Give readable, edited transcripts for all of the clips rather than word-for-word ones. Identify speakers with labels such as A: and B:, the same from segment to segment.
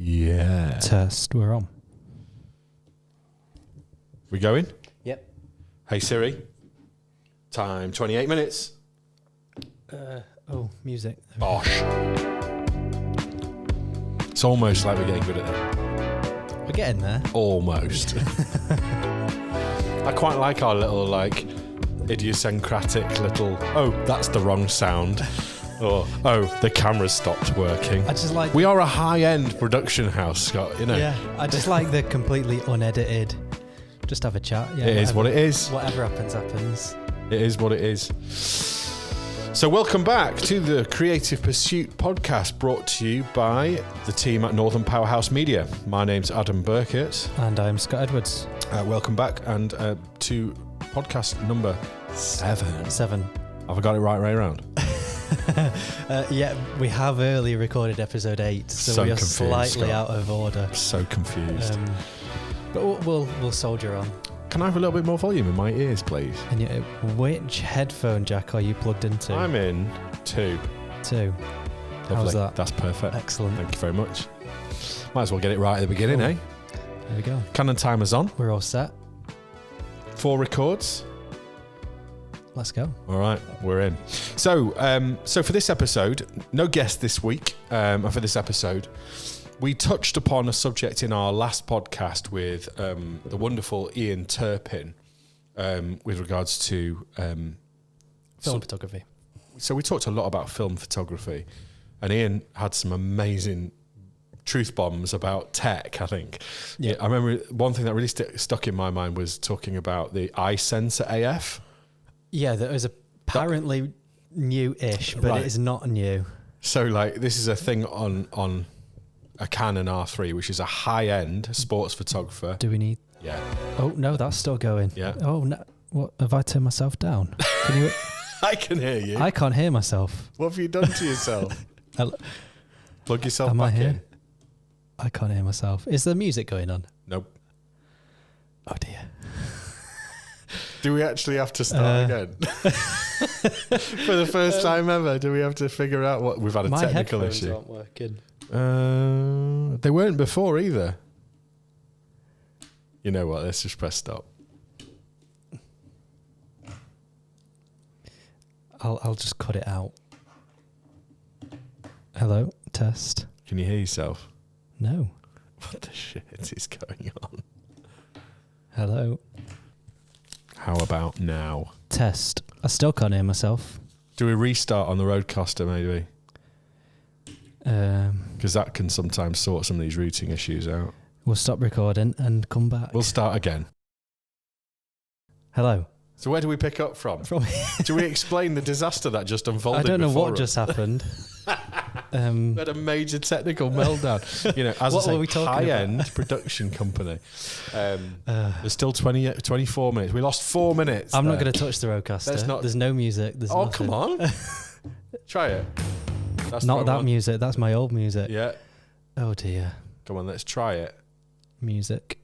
A: Yeah.
B: Test, we're on.
A: We going?
B: Yep.
A: Hey Siri. Time 28 minutes.
B: Music.
A: Bosh. It's almost like we're getting good at it.
B: We're getting there.
A: Almost. I quite like our little idiosyncratic little, oh, that's the wrong sound. Or, oh, the camera stopped working.
B: I just like...
A: We are a high-end production house, Scott, you know.
B: Yeah, I just like the completely unedited, just have a chat. Yeah,
A: it is what it is.
B: Whatever happens, happens.
A: It is what it is. So welcome back to the Creative Pursuit podcast, brought to you by the team at Northern Powerhouse Media. My name's Adam Birkett.
B: And I'm Scott Edwards.
A: Welcome back and to podcast number 7.
B: 7.
A: Have I got it right way around?
B: Yeah, we have early recorded episode 8, so we are
A: confused,
B: slightly
A: Scott.
B: out of order.
A: I'm so confused.
B: But we'll soldier on.
A: Can I have a little bit more volume in my ears, please?
B: And which headphone jack are you plugged into?
A: I'm in 2.
B: 2.
A: Lovely.
B: How's that?
A: That's perfect.
B: Excellent.
A: Thank you very much. Might as well get it right at the beginning, eh?
B: There we go.
A: Canon timer's on.
B: We're all set.
A: 4 records.
B: Let's go.
A: All right, we're in. So for this episode, no guest this week. And for this episode, we touched upon a subject in our last podcast with the wonderful Ian Turpin with regards to
B: Film photography.
A: So we talked a lot about film photography, and Ian had some amazing truth bombs about tech, I think.
B: Yeah.
A: I remember one thing that really stuck in my mind was talking about the iSensor AF.
B: Yeah, that was apparently new-ish, but
A: Right.
B: it is not new.
A: So this is a thing on a Canon R3, which is a high-end sports photographer.
B: Do we need...
A: Yeah.
B: Oh, no, that's still going.
A: Yeah.
B: Oh, no. What, have I turned myself down? Can you...
A: I can hear you.
B: I can't hear myself.
A: What have you done to yourself? Plug yourself
B: Am
A: back
B: I here?
A: in.
B: I can't hear myself. Is there music going on?
A: Nope.
B: Oh, dear.
A: Do we actually have to start again? For the first time ever, do we have to figure out what... We've had a
B: My
A: technical
B: headphones
A: issue.
B: aren't working.
A: They weren't before either. You know what? Let's just press stop.
B: I'll just cut it out. Hello? Test.
A: Can you hear yourself?
B: No.
A: What the shit is going on?
B: Hello?
A: How about now?
B: Test. I still can't hear myself.
A: Do we restart on the Roadcaster maybe? Because that can sometimes sort some of these routing issues out.
B: We'll stop recording and come back.
A: We'll start again.
B: Hello?
A: So where do we pick up from? Do we explain the disaster that just unfolded?
B: I don't know what
A: us?
B: just happened.
A: We had a major technical meltdown. You know, as
B: What
A: I
B: were we
A: say,
B: talking
A: high-end production company. There's still 24 minutes. We lost 4 minutes.
B: I'm
A: there.
B: not going to touch the Roadcaster. There's no music. There's
A: Oh,
B: nothing.
A: come on. Try it. That's
B: Not
A: the
B: that
A: wrong one.
B: music. That's my old music.
A: Yeah.
B: Oh, dear.
A: Come on, let's try it.
B: Music.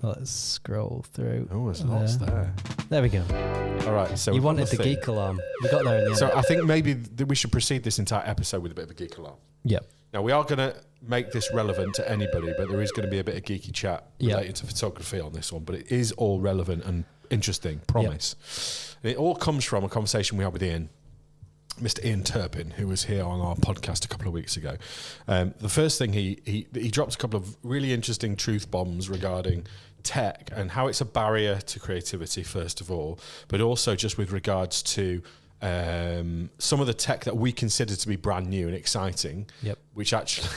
B: Let's scroll through.
A: Oh, there's lots there.
B: There we go.
A: All right. So
B: You
A: we've got
B: wanted the
A: thing.
B: geek alarm. We got there in the end.
A: So I think maybe we should proceed this entire episode with a bit of a geek alarm.
B: Yep.
A: Now, we are going to make this relevant to anybody, but there is going to be a bit of geeky chat related to photography on this one, but it is all relevant and interesting, promise. And it all comes from a conversation we had with Ian, Mr. Ian Turpin, who was here on our podcast a couple of weeks ago. The first thing, he dropped a couple of really interesting truth bombs regarding tech and how it's a barrier to creativity, first of all, but also just with regards to some of the tech that we consider to be brand new and exciting, which actually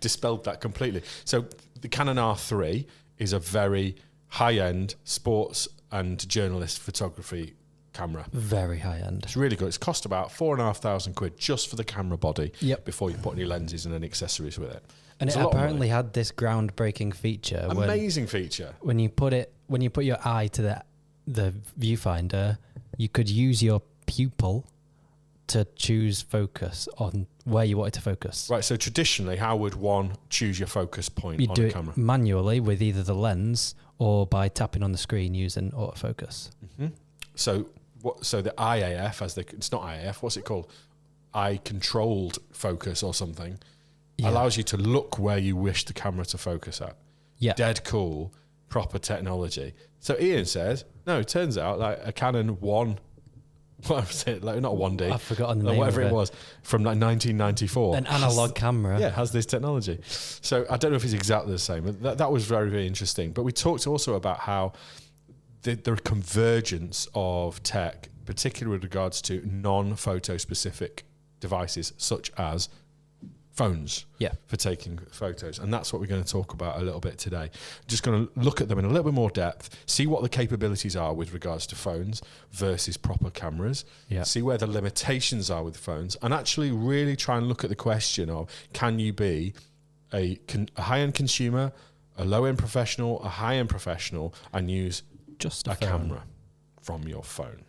A: dispelled that completely. So the Canon R3 is a very high-end sports and journalist photography camera.
B: Very high end.
A: It's really good. It's cost about £4,500 just for the camera body before you put any lenses and any accessories with it.
B: And it apparently had this groundbreaking feature.
A: Amazing feature.
B: When you put your eye to the viewfinder, you could use your pupil to choose focus on where you wanted to focus.
A: Right, so traditionally, how would one choose your focus point on a camera?
B: It manually with either the lens or by tapping on the screen using autofocus.
A: Mm-hmm. So the IAF, it's not IAF, what's it called? Eye controlled focus or something, allows you to look where you wish the camera to focus at.
B: Yeah.
A: Dead cool, proper technology. So Ian says, no, it turns out like a Canon 1, what was it? Like, not a 1D.
B: I've forgotten the name
A: whatever
B: of
A: it was, from like 1994.
B: An analog camera.
A: Yeah, has this technology. So I don't know if it's exactly the same. But that was very, very interesting. But we talked also about how the convergence of tech, particularly with regards to non-photo specific devices, such as phones for taking photos. And that's what we're going to talk about a little bit today. Just going to look at them in a little bit more depth, see what the capabilities are with regards to phones versus proper cameras, see where the limitations are with phones, and actually really try and look at the question of, can you be a high-end consumer, a low-end professional, a high-end professional, and use
B: just
A: a camera from your phone?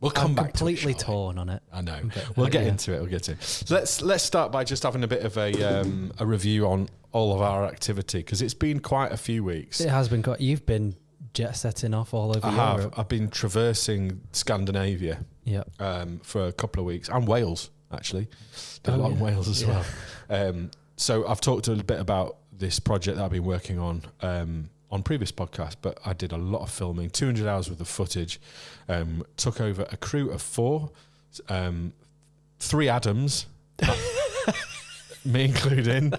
A: We'll come back
B: completely
A: to it,
B: torn on it.
A: I know. We'll get into it. We'll get to it. So let's start by just having a bit of a review on all of our activity, because it's been quite a few weeks.
B: It has been quite. You've been jet setting off all over Europe.
A: I've been traversing Scandinavia for a couple of weeks, and Wales actually. Did a lot in Wales as well. So I've talked a little bit about this project that I've been working on previous podcasts, but I did a lot of filming, 200 hours worth of footage, took over a crew of 4, 3 Adams, me including,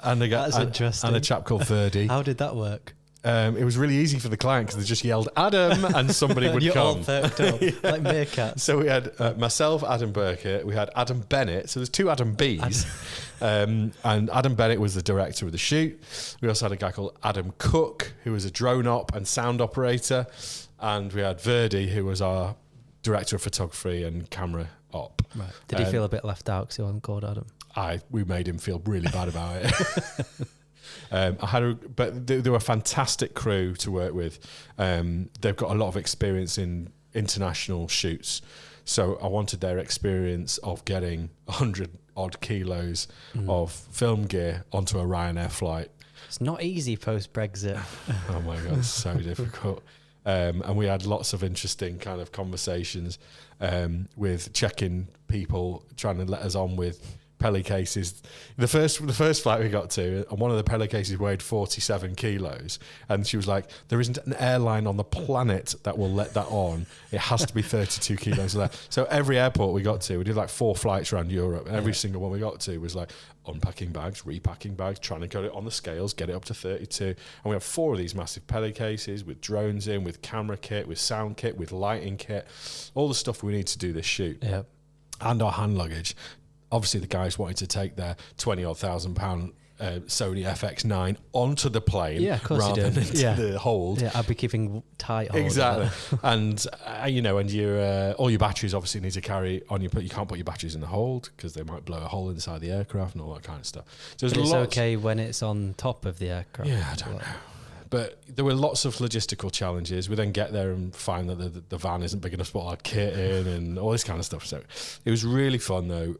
A: and a chap called Verdi.
B: How did that work?
A: It was really easy for the client because they just yelled Adam and somebody would
B: You're
A: come.
B: all perked up, like meerkats.
A: So we had myself, Adam Birkett, we had Adam Bennett, so there's 2 Adam B's. And Adam Bennett was the director of the shoot. We also had a guy called Adam Cook, who was a drone op and sound operator. And we had Verdi, who was our director of photography and camera op.
B: Right. Did he feel a bit left out because he wasn't called Adam?
A: We made him feel really bad about it. But they were a fantastic crew to work with. They've got a lot of experience in international shoots. So I wanted their experience of getting 100 odd kilos of film gear onto a Ryanair flight.
B: It's not easy post-Brexit.
A: Oh my God, it's so difficult. And we had lots of interesting kind of conversations with checking people, trying to let us on with Peli cases. The first flight we got to, and one of the Peli cases weighed 47 kilos, and she was like, there isn't an airline on the planet that will let that on. It has to be 32 kilos of that. So every airport we got to, we did like 4 flights around Europe, and every single one we got to was like unpacking bags, repacking bags, trying to get it on the scales, get it up to 32. And we have 4 of these massive Peli cases with drones in, with camera kit, with sound kit, with lighting kit, all the stuff we need to do this shoot.
B: Yep.
A: And our hand luggage. Obviously, the guys wanted to take their £20,000 Sony FX9 onto the plane, rather than into the hold.
B: Yeah, I'd be keeping tight hold.
A: Exactly, and and your all your batteries obviously need to carry on. You can't put your batteries in the hold because they might blow a hole inside the aircraft and all that kind of stuff. So
B: but it's okay when it's on top of the aircraft.
A: Yeah, I don't know. But there were lots of logistical challenges. We then get there and find that the van isn't big enough to put our kit in and all this kind of stuff. So it was really fun, though.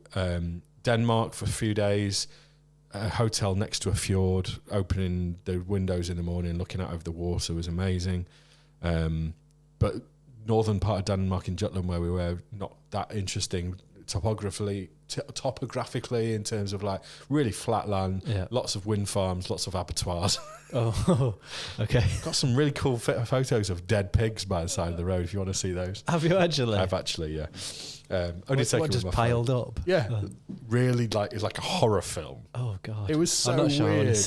A: Denmark for a few days, a hotel next to a fjord, opening the windows in the morning, looking out over the water was amazing. But northern part of Denmark in Jutland, where we were, not that interesting topographically in terms of like really flat land, lots of wind farms, lots of abattoirs.
B: Oh, okay.
A: Got some really cool photos of dead pigs by the side of the road if you want to see those.
B: Have you actually?
A: I've actually, yeah.
B: Only what just piled up?
A: Yeah. Really, it's like a horror film.
B: Oh, God.
A: It was so weird.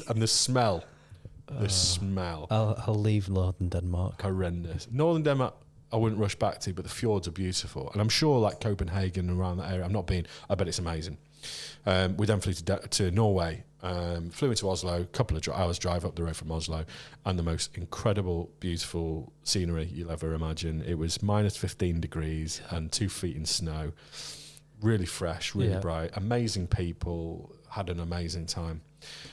A: And the smell. The smell.
B: I'll leave Northern Denmark.
A: Horrendous. Northern Denmark, I wouldn't rush back to, but the fjords are beautiful. And I'm sure like Copenhagen and around that area, I've not been, I bet it's amazing. We then flew to Norway, flew into Oslo, couple of hours drive up the road from Oslo, and the most incredible, beautiful scenery you'll ever imagine. It was minus 15 degrees and 2 feet in snow. Really fresh, really bright, amazing people, had an amazing time.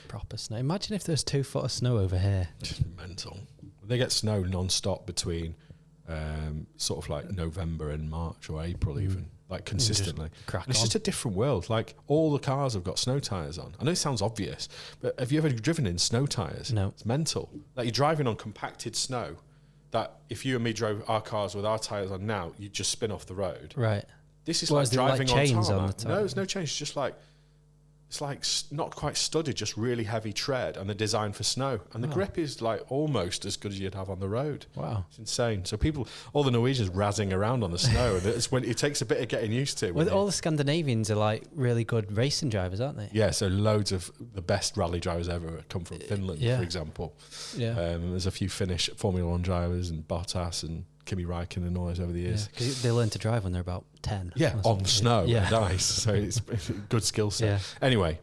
B: Proper snow. Imagine if there's 2 foot of snow over here.
A: Just mental. They get snow non-stop between sort of like November and March or April even, like consistently. It's just a different world. Like all the cars have got snow tyres on. I know it sounds obvious, but have you ever driven in snow tyres?
B: No.
A: It's mental. Like you're driving on compacted snow that if you and me drove our cars with our tyres on now, you'd just spin off the road.
B: Right.
A: This is
B: What,
A: like
B: is it like
A: driving on
B: chains
A: tarmac.
B: on the top?
A: No, there's no change. It's just like, it's like not quite studded, just really heavy tread, and they're designed for snow. And the grip is like almost as good as you'd have on the road.
B: Wow.
A: It's insane. So all the Norwegians razzing around on the snow, and it takes a bit of getting used to.
B: Well, all the Scandinavians are like really good racing drivers, aren't they?
A: Yeah, so loads of the best rally drivers ever come from Finland, for example.
B: Yeah.
A: There's a few Finnish Formula 1 drivers, and Bottas and Kimi Räikkönen and all those over the years.
B: Because they learn to drive when they're about 10.
A: Yeah, on snow and ice. So it's a good skill set.
B: Yeah.
A: Anyway,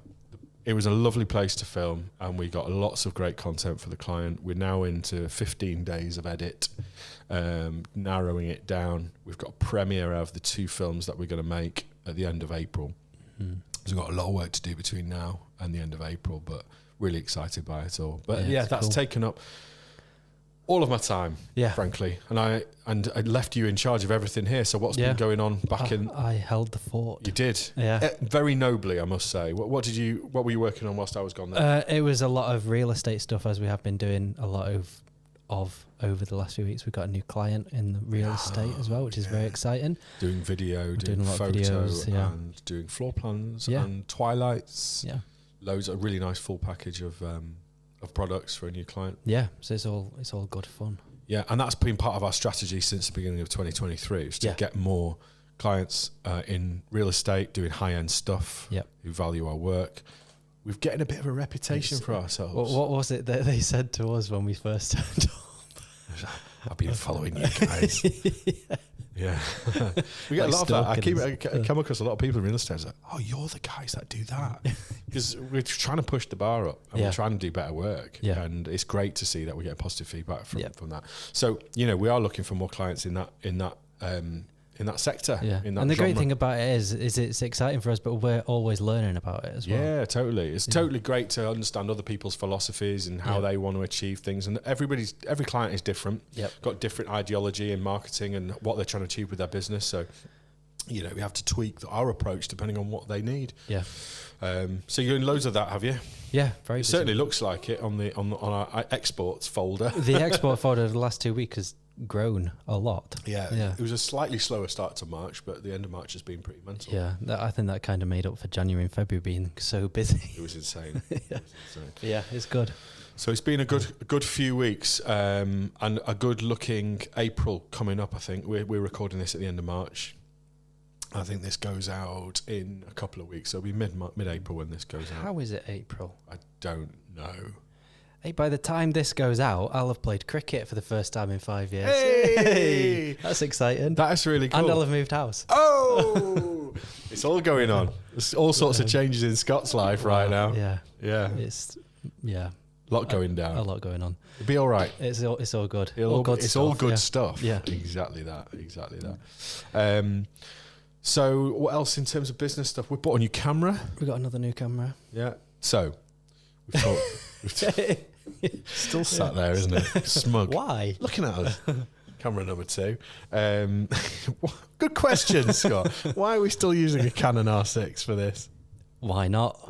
A: it was a lovely place to film, and we got lots of great content for the client. We're now into 15 days of edit, narrowing it down. We've got a premiere of the 2 films that we're going to make at the end of April. So we've got a lot of work to do between now and the end of April, but really excited by it all. But that's taken up all of my time, frankly, and I left you in charge of everything here. So what's been going on back in?
B: I held the fort.
A: You did, very nobly, I must say. What were you working on whilst I was gone there?
B: It was a lot of real estate stuff, as we have been doing a lot of over the last few weeks. We've got a new client in the real estate as well, which is very exciting.
A: Doing video, doing
B: a lot
A: photo,
B: of videos,
A: and doing floor plans and twilights.
B: Yeah,
A: loads of really nice full package of products for a new client.
B: Yeah, so it's all good fun.
A: Yeah, and that's been part of our strategy since the beginning of 2023, is to get more clients in real estate doing high-end stuff who value our work. We're getting a bit of a reputation for ourselves.
B: What was it that they said to us when we first turned on?
A: I've been following you guys. Yeah. We get a lot of that. I come across a lot of people in real estate like, oh, you're the guys that do that. Because we're trying to push the bar up, and we're trying to do better work. Yeah. And it's great to see that we get positive feedback from that. So, we are looking for more clients in that sector. Yeah.
B: And the great thing about it is it's exciting for us, but we're always learning about it as well.
A: Yeah, totally. It's totally great to understand other people's philosophies and how they want to achieve things. And every client is different. Got different ideology in marketing and what they're trying to achieve with their business. So, we have to tweak our approach depending on what they need. Yeah. So you're in loads of that, have you?
B: Yeah, very.
A: It certainly looks like it on our exports folder.
B: The export folder the last 2 weeks has grown a lot.
A: Yeah. It was a slightly slower start to March, but the end of March has been pretty mental.
B: Yeah, I think that kind of made up for January and February being so busy.
A: It was insane.
B: Yeah, it's good.
A: So it's been a good few weeks, and a good looking April coming up. I think we're recording this at the end of March. I think this goes out in a couple of weeks. So it'll be mid-April when this goes out.
B: How is it April?
A: I don't know.
B: Hey, by the time this goes out, I'll have played cricket for the first time in 5 years.
A: Hey!
B: That's exciting.
A: That's really cool.
B: And I'll have moved house.
A: Oh! It's all going on. There's all sorts of changes in Scott's life right now.
B: Yeah.
A: Yeah.
B: It's,
A: a lot going down.
B: A lot going on.
A: It'll be all right.
B: It's all good.
A: It's all good stuff.
B: Yeah.
A: Exactly that. So what else in terms of business stuff? We bought a new camera.
B: We got another new camera.
A: Yeah. So we've still sat there, isn't it? Smug.
B: Why?
A: Looking at us. Camera number 2. Good question, Scott. Why are we still using a Canon R6 for this?
B: Why not?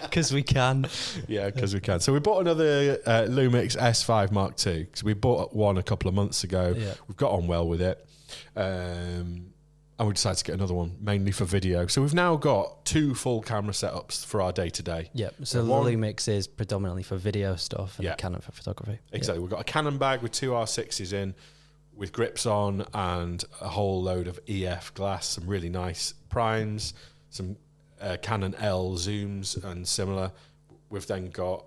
B: Because we can.
A: Yeah, because we can. So we bought another Lumix S5 Mark II, because we bought one a couple of months ago. Yeah. We've got on well with it. And we decided to get another one, mainly for video. So we've now got 2 full camera setups for our day-to-day.
B: Yeah, so the Lumix is predominantly for video stuff and the Canon for photography.
A: Exactly. We've got a Canon bag with 2 R6s in, with grips on, and a whole load of EF glass, some really nice primes, some Canon L zooms and similar. We've then got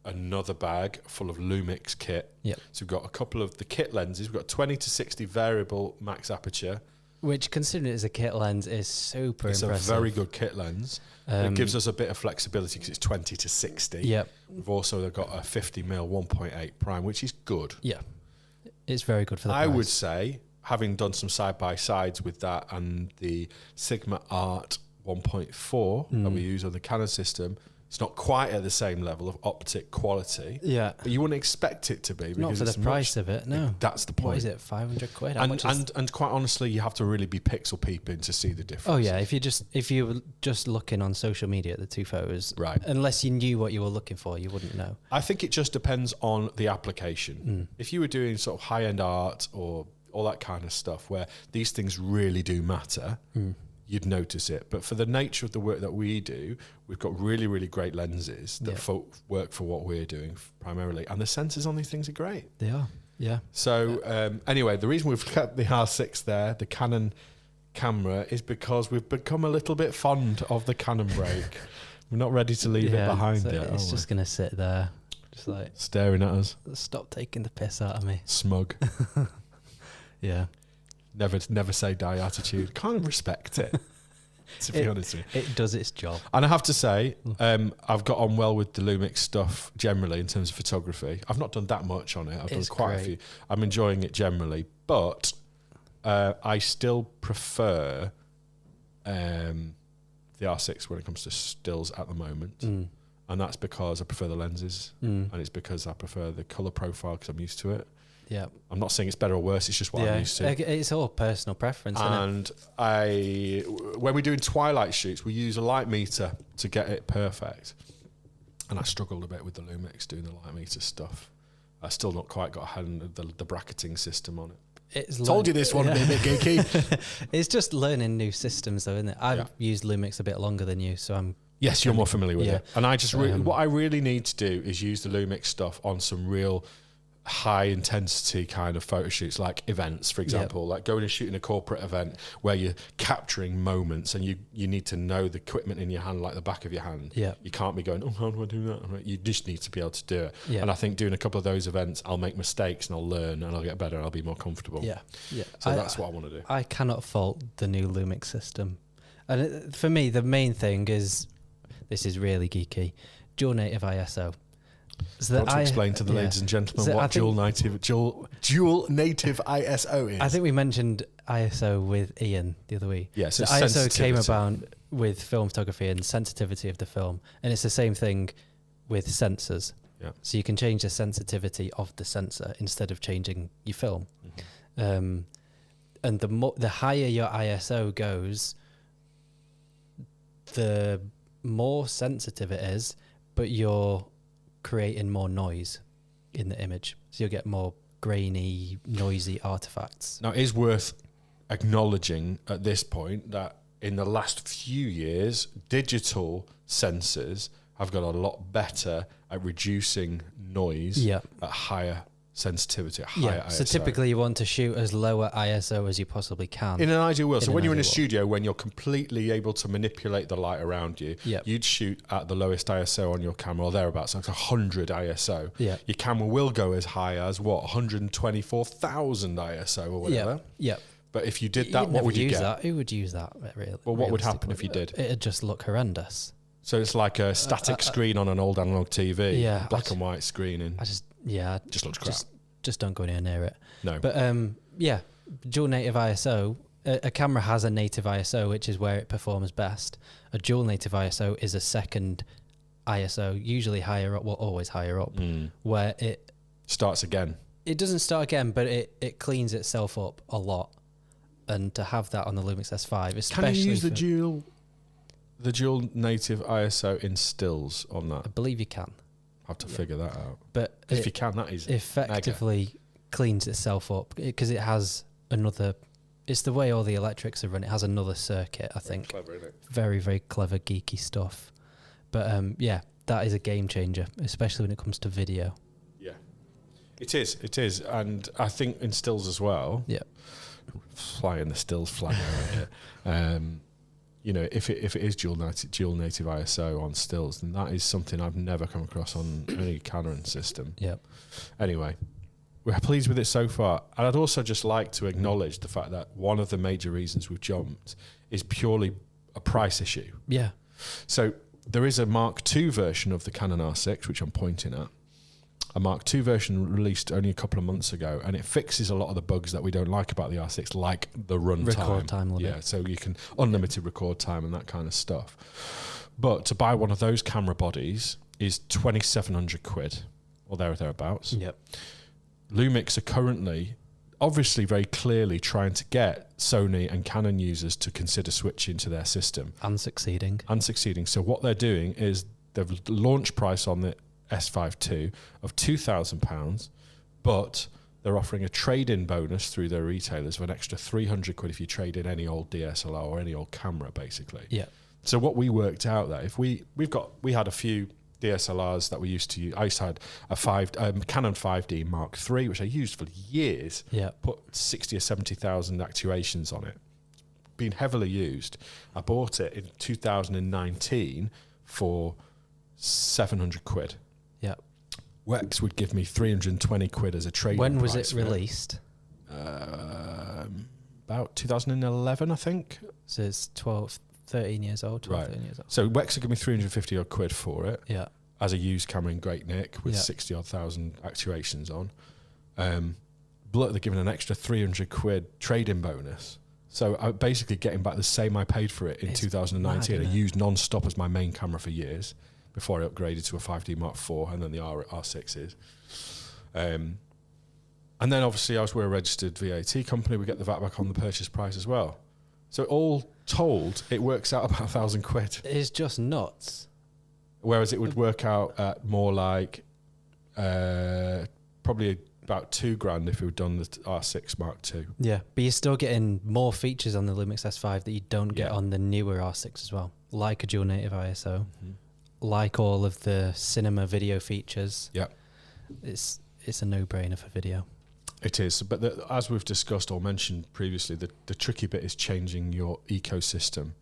A: another bag full of Lumix kit. Yep. So we've got a couple of the kit lenses. We've got 20 to 60 variable max aperture. Which,
B: considering it as a kit lens, is super impressive.
A: It's a very good kit lens. It gives us a bit of flexibility because it's 20 to 60.
B: Yep.
A: We've also got a 50mm 1.8 prime, which is good.
B: Yeah. It's very good for the price.
A: I would say, having done some side-by-sides with that and the Sigma Art 1.4 that we use on the Canon system, it's not quite at the same level of optic quality. Yeah. But you wouldn't expect it to be. Because
B: not for the price of it, no.
A: That's the point.
B: What is it, 500 quid?
A: And quite honestly, you have to really be pixel peeping to see the difference.
B: Oh yeah, if you were just looking on social media at the 2 photos,
A: right,
B: unless you knew what you were looking for, you wouldn't know.
A: I think it just depends on the application. If you were doing sort of high-end art or all that kind of stuff, where these things really do matter, you'd notice it. But for the nature of the work that we do, we've got really, really great lenses that work for what we're doing primarily. And the sensors on these things are great.
B: They are, yeah.
A: So anyway, the reason we've kept the R6 there, the Canon camera, is because we've become a little bit fond of the Canon brake. We're not ready to leave it behind yet.
B: It's just going to sit there, just like
A: staring at us.
B: Stop taking the piss out of me.
A: Smug.
B: Yeah.
A: Never say die attitude. Kind of respect it, to be honest with you.
B: It does its job.
A: And I have to say, I've got on well with the Lumix stuff generally in terms of photography. I've not done that much on it. I've done quite a few. I'm enjoying it generally, but I still prefer the R6 when it comes to stills at the moment. And that's because I prefer the lenses, and it's because I prefer the colour profile because I'm used to it.
B: Yeah,
A: I'm not saying it's better or worse. It's just what I'm used to.
B: It's all personal preference.
A: And when we're doing twilight shoots, we use a light meter to get it perfect. And I struggled a bit with the Lumix doing the light meter stuff. I still not quite got a hand of the bracketing system on it. Told you this one would be a bit geeky.
B: It's just learning new systems, though, isn't it? I've used Lumix a bit longer than you, so I'm.
A: Yes, you're more familiar with it. And I just what I really need to do is use the Lumix stuff on some real high intensity kind of photo shoots, like events, for example, like going and shooting a corporate event where you're capturing moments and you need to know the equipment in your hand like the back of your hand. You can't be going, oh, how do I do that? You just need to be able to do it. And I think doing a couple of those events, I'll make mistakes and I'll learn and I'll get better and I'll be more comfortable. So that's what I want to do. I cannot
B: fault the new Lumix system. And for me, the main thing is, this is really geeky, dual native ISO.
A: So want to explain to the ladies and gentlemen what dual native ISO is?
B: I think we mentioned ISO with Ian the other week.
A: Yes,
B: so ISO came about with film photography and sensitivity of the film, and it's the same thing with sensors. So you can change the sensitivity of the sensor instead of changing your film. And the higher your ISO goes, the more sensitive it is, but you're creating more noise in the image, so you'll get more grainy, noisy artifacts.
A: Now, it is worth acknowledging at this point that in the last few years, digital sensors have got a lot better at reducing noise at higher sensitivity, at higher ISO.
B: So typically you want to shoot as lower ISO as you possibly can.
A: In an ideal world. So when you're in a studio, when you're completely able to manipulate the light around you, you'd shoot at the lowest ISO on your camera or thereabouts, like 100 ISO. Your camera will go as high as, 124,000 ISO or whatever. But if you did that, what would you get?
B: Who would use that, really?
A: Well, what would happen if you did?
B: It'd just look horrendous.
A: So it's like a static screen on an old analog TV, black and white screening. Just looks crap.
B: Just don't go near it.
A: No.
B: But dual native ISO. A camera has a native ISO, which is where it performs best. A dual native ISO is a second ISO, usually higher up, always higher up, where it
A: starts again.
B: It doesn't start again, but it cleans itself up a lot. And to have that on the Lumix S5, especially,
A: can you use the dual native ISO in stills on that?
B: I believe you can.
A: Have to figure that out.
B: But
A: if you can, that is
B: effectively cleans itself up because it has another. It's the way all the electrics are run. It has another circuit. I think.
A: Clever, isn't it?
B: Very, very clever, geeky stuff. But that is a game changer, especially when it comes to video.
A: Yeah, it is. It is, and I think in stills as well.
B: Yeah.
A: Flying the stills flag out here. If it is dual native ISO on stills, then that is something I've never come across on any Canon system. Anyway, we're pleased with it so far. And I'd also just like to acknowledge the fact that one of the major reasons we've jumped is purely a price issue. So there is a Mark II version of the Canon R6, which I'm pointing at. A Mark II version released only a couple of months ago, and it fixes a lot of the bugs that we don't like about the R6, like the
B: record time limit.
A: Yeah, so you can unlimited record time and that kind of stuff. But to buy one of those camera bodies is 2,700 quid or thereabouts. Lumix are currently, obviously, very clearly trying to get Sony and Canon users to consider switching to their system.
B: And succeeding.
A: So what they're doing is they've launch price on the S5 II of £2,000, but they're offering a trade-in bonus through their retailers of an extra 300 quid if you trade in any old DSLR or any old camera, basically.
B: Yeah.
A: So what we worked out that if we had a few DSLRs that we used to use. I used to have a Canon 5D Mark III, which I used for years.
B: Yeah.
A: Put 60 or 70,000 actuations on it. Been heavily used. I bought it in 2019 for 700 quid.
B: Yeah.
A: Wex would give me 320 quid as a trade-in.
B: When was it released?
A: About 2011, I think.
B: So it's 13 years old.
A: Right.
B: 13 years old.
A: So Wex would give me 350 odd quid for it.
B: Yeah.
A: As a used camera in great nick with 60 odd thousand actuations on. They're giving an extra 300 quid trade-in bonus. So I'm basically getting back the same I paid for it in 2019. I used non-stop as my main camera for years before I upgraded to a 5D Mark IV and then the R6s. And then obviously as we're a registered VAT company, we get the VAT back on the purchase price as well. So all told, it works out about 1,000 quid.
B: It's just nuts.
A: Whereas it would work out at more like probably about $2,000 if we had done the R6 Mark II.
B: Yeah, but you're still getting more features on the Lumix S5 that you don't get on the newer R6 as well, like a dual native ISO, like all of the cinema video features.
A: Yeah,
B: it's a no-brainer for video.
A: It is, but as we've discussed or mentioned previously, the tricky bit is changing your ecosystem,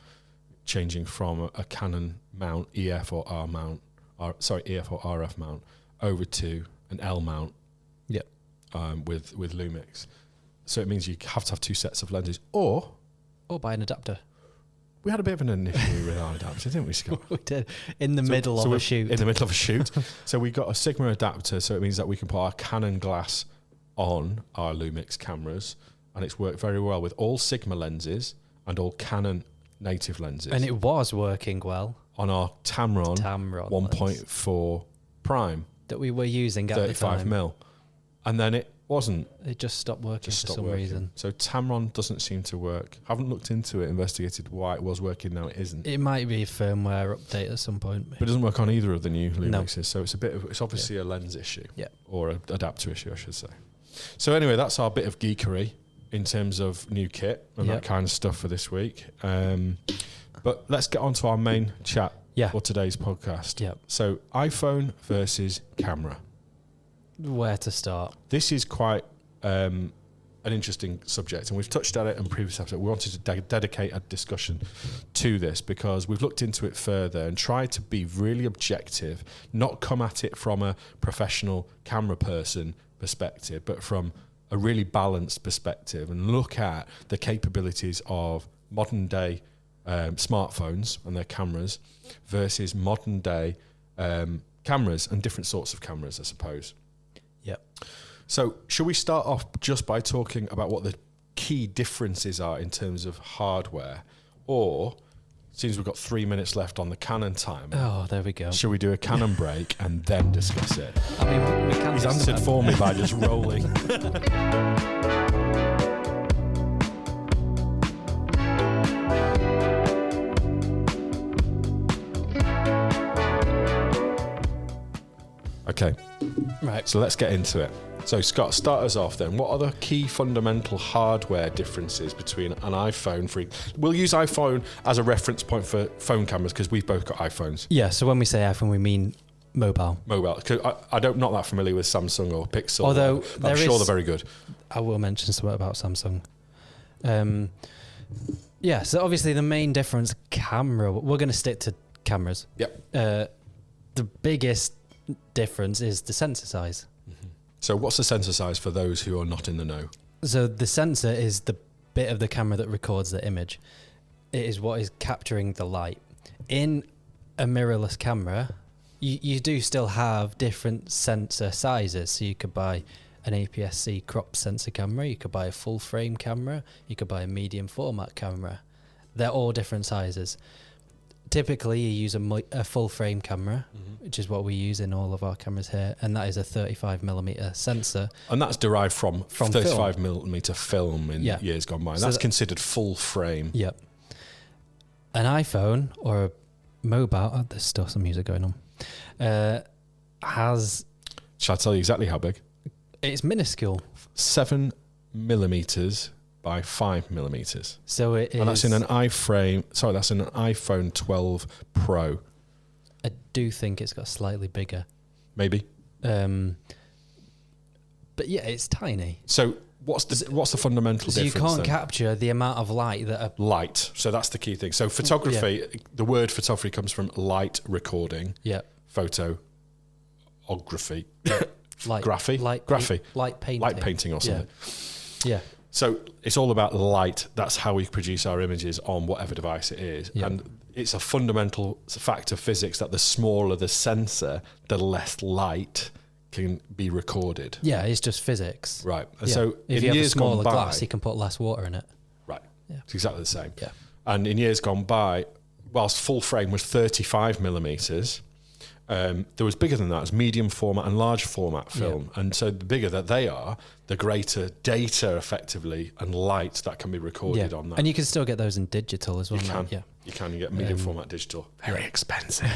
A: changing from a Canon mount, EF or R mount, EF or RF mount, over to an L mount.
B: Yep.
A: With Lumix. So it means you have to have two sets of lenses, or
B: buy an adapter.
A: We had a bit of an issue with our adapter, didn't we, Scott?
B: We did. In the middle of a shoot.
A: In the middle of a shoot. So we got a Sigma adapter, so it means that we can put our Canon glass on our Lumix cameras, and it's worked very well with all Sigma lenses and all Canon native lenses.
B: And it was working well.
A: On our Tamron 1.4 Prime.
B: That we were using at the time.
A: 35mm. And then it wasn't.
B: It just stopped working for some reason.
A: So Tamron doesn't seem to work. Haven't looked into it, investigated why it was working, now it isn't.
B: It might be a firmware update at some point.
A: But it doesn't work on either of the new Lumixes, so it's obviously a lens issue.
B: Yeah.
A: Or an adapter issue, I should say. So anyway, that's our bit of geekery in terms of new kit and that kind of stuff for this week. But let's get on to our main chat for today's podcast.
B: Yeah.
A: So iPhone versus camera.
B: Where to start?
A: This is quite an interesting subject, and we've touched on it in previous episodes. We wanted to dedicate a discussion to this because we've looked into it further and tried to be really objective, not come at it from a professional camera person perspective, but from a really balanced perspective, and look at the capabilities of modern day smartphones and their cameras versus modern day cameras and different sorts of cameras, I suppose.
B: Yeah.
A: So should we start off just by talking about what the key differences are in terms of hardware? Or, since we've got 3 minutes left on the Canon timer.
B: Oh, there we go.
A: Should we do a Canon break and then discuss it?
B: I mean, we can.
A: He's answered for me by just rolling. Okay.
B: Right.
A: So let's get into it. So Scott, start us off then. What are the key fundamental hardware differences between an iPhone? We'll use iPhone as a reference point for phone cameras because we've both got iPhones.
B: Yeah, so when we say iPhone, we mean mobile.
A: Mobile. I'm not that familiar with Samsung or Pixel.
B: Although
A: I'm sure they're very good.
B: I will mention something about Samsung. Yeah, so obviously the main difference, camera, we're going to stick to cameras.
A: Yep.
B: The biggest difference is the sensor size.
A: Mm-hmm. So what's the sensor size for those who are not in the know?
B: So the sensor is the bit of the camera that records the image. It is what is capturing the light. In a mirrorless camera, you do still have different sensor sizes. So you could buy an APS-C crop sensor camera, you could buy a full frame camera, you could buy a medium format camera. They're all different sizes. Typically, you use a full frame camera, which is what we use in all of our cameras here, and that is a 35mm sensor.
A: And that's derived from 35mm film in years gone by. And
B: so
A: that's considered full frame.
B: Yep. An iPhone or a mobile, there's still some music going on, has...
A: Shall I tell you exactly how big?
B: It's minuscule.
A: 7 millimeters by 5 millimeters.
B: So it is.
A: And that's in an iFrame. Sorry, that's in an iPhone 12 Pro.
B: I do think it's got slightly bigger.
A: Maybe.
B: But yeah, it's tiny.
A: So what's the fundamental difference?
B: So you can't
A: then?
B: capture the amount of light that
A: Light. So that's the key thing. So photography, the word photography comes from light recording.
B: Yeah.
A: Photography.
B: Light painting
A: or something.
B: Yeah.
A: So it's all about light. That's how we produce our images on whatever device it is.
B: Yeah.
A: And it's a fundamental fact of physics that the smaller the sensor, the less light can be recorded.
B: Yeah, it's just physics.
A: Right. And
B: Yeah.
A: so
B: if
A: in
B: you have a
A: years
B: smaller
A: gone by,
B: glass, you can put less water in it.
A: right.
B: Yeah.
A: It's exactly the same.
B: Yeah.
A: And in years gone by, whilst full frame was 35 millimeters, there was bigger than that. It was medium format and large format film. Yeah. And so the bigger that they are, the greater data effectively and light that can be recorded on that.
B: And you can still get those in digital as well.
A: You can.
B: Yeah.
A: You can. You get medium format digital. Very expensive.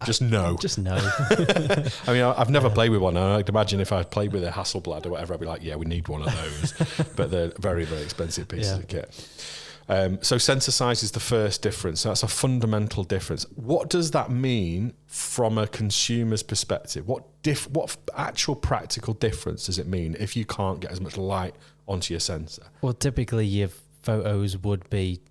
B: Just
A: no.
B: Just no.
A: I mean, I've never played with one. I'd imagine if I played with a Hasselblad or whatever, I'd be like, yeah, we need one of those. But they're very, very expensive pieces of kit. So sensor size is the first difference. So that's a fundamental difference. What does that mean from a consumer's perspective? What actual practical difference does it mean if you can't get as much light onto your sensor?
B: Well, typically your photos would be,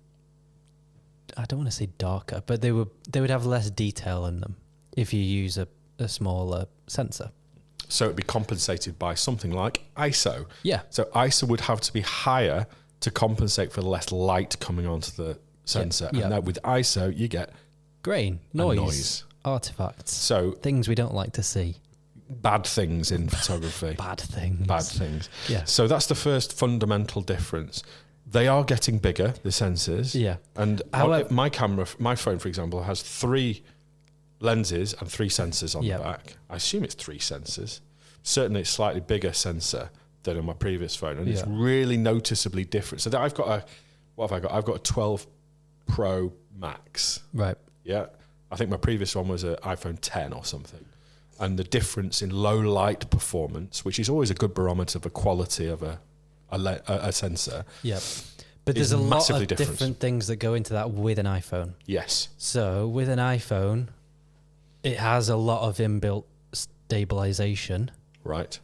B: I don't want to say darker, but they would have less detail in them if you use a smaller sensor.
A: So it'd be compensated by something like ISO.
B: Yeah.
A: So ISO would have to be higher to compensate for the less light coming onto the sensor.
B: Yeah.
A: And that with ISO, you get
B: grain, noise, artifacts.
A: So
B: things we don't like to see.
A: Bad things in photography.
B: Bad things.
A: Yeah. So that's the first fundamental difference. They are getting bigger, the sensors.
B: Yeah.
A: And my phone, for example, has 3 lenses and 3 sensors on the back. I assume it's 3 sensors. Certainly it's slightly bigger sensor than on my previous phone, and it's really noticeably different. So I've got I've got a 12 Pro Max.
B: Right.
A: Yeah. I think my previous one was an iPhone 10 or something. And the difference in low light performance, which is always a good barometer of the quality of a sensor.
B: Yeah. But there's a lot of different things that go into that with an iPhone.
A: Yes.
B: So with an iPhone, it has a lot of inbuilt stabilization.
A: Right.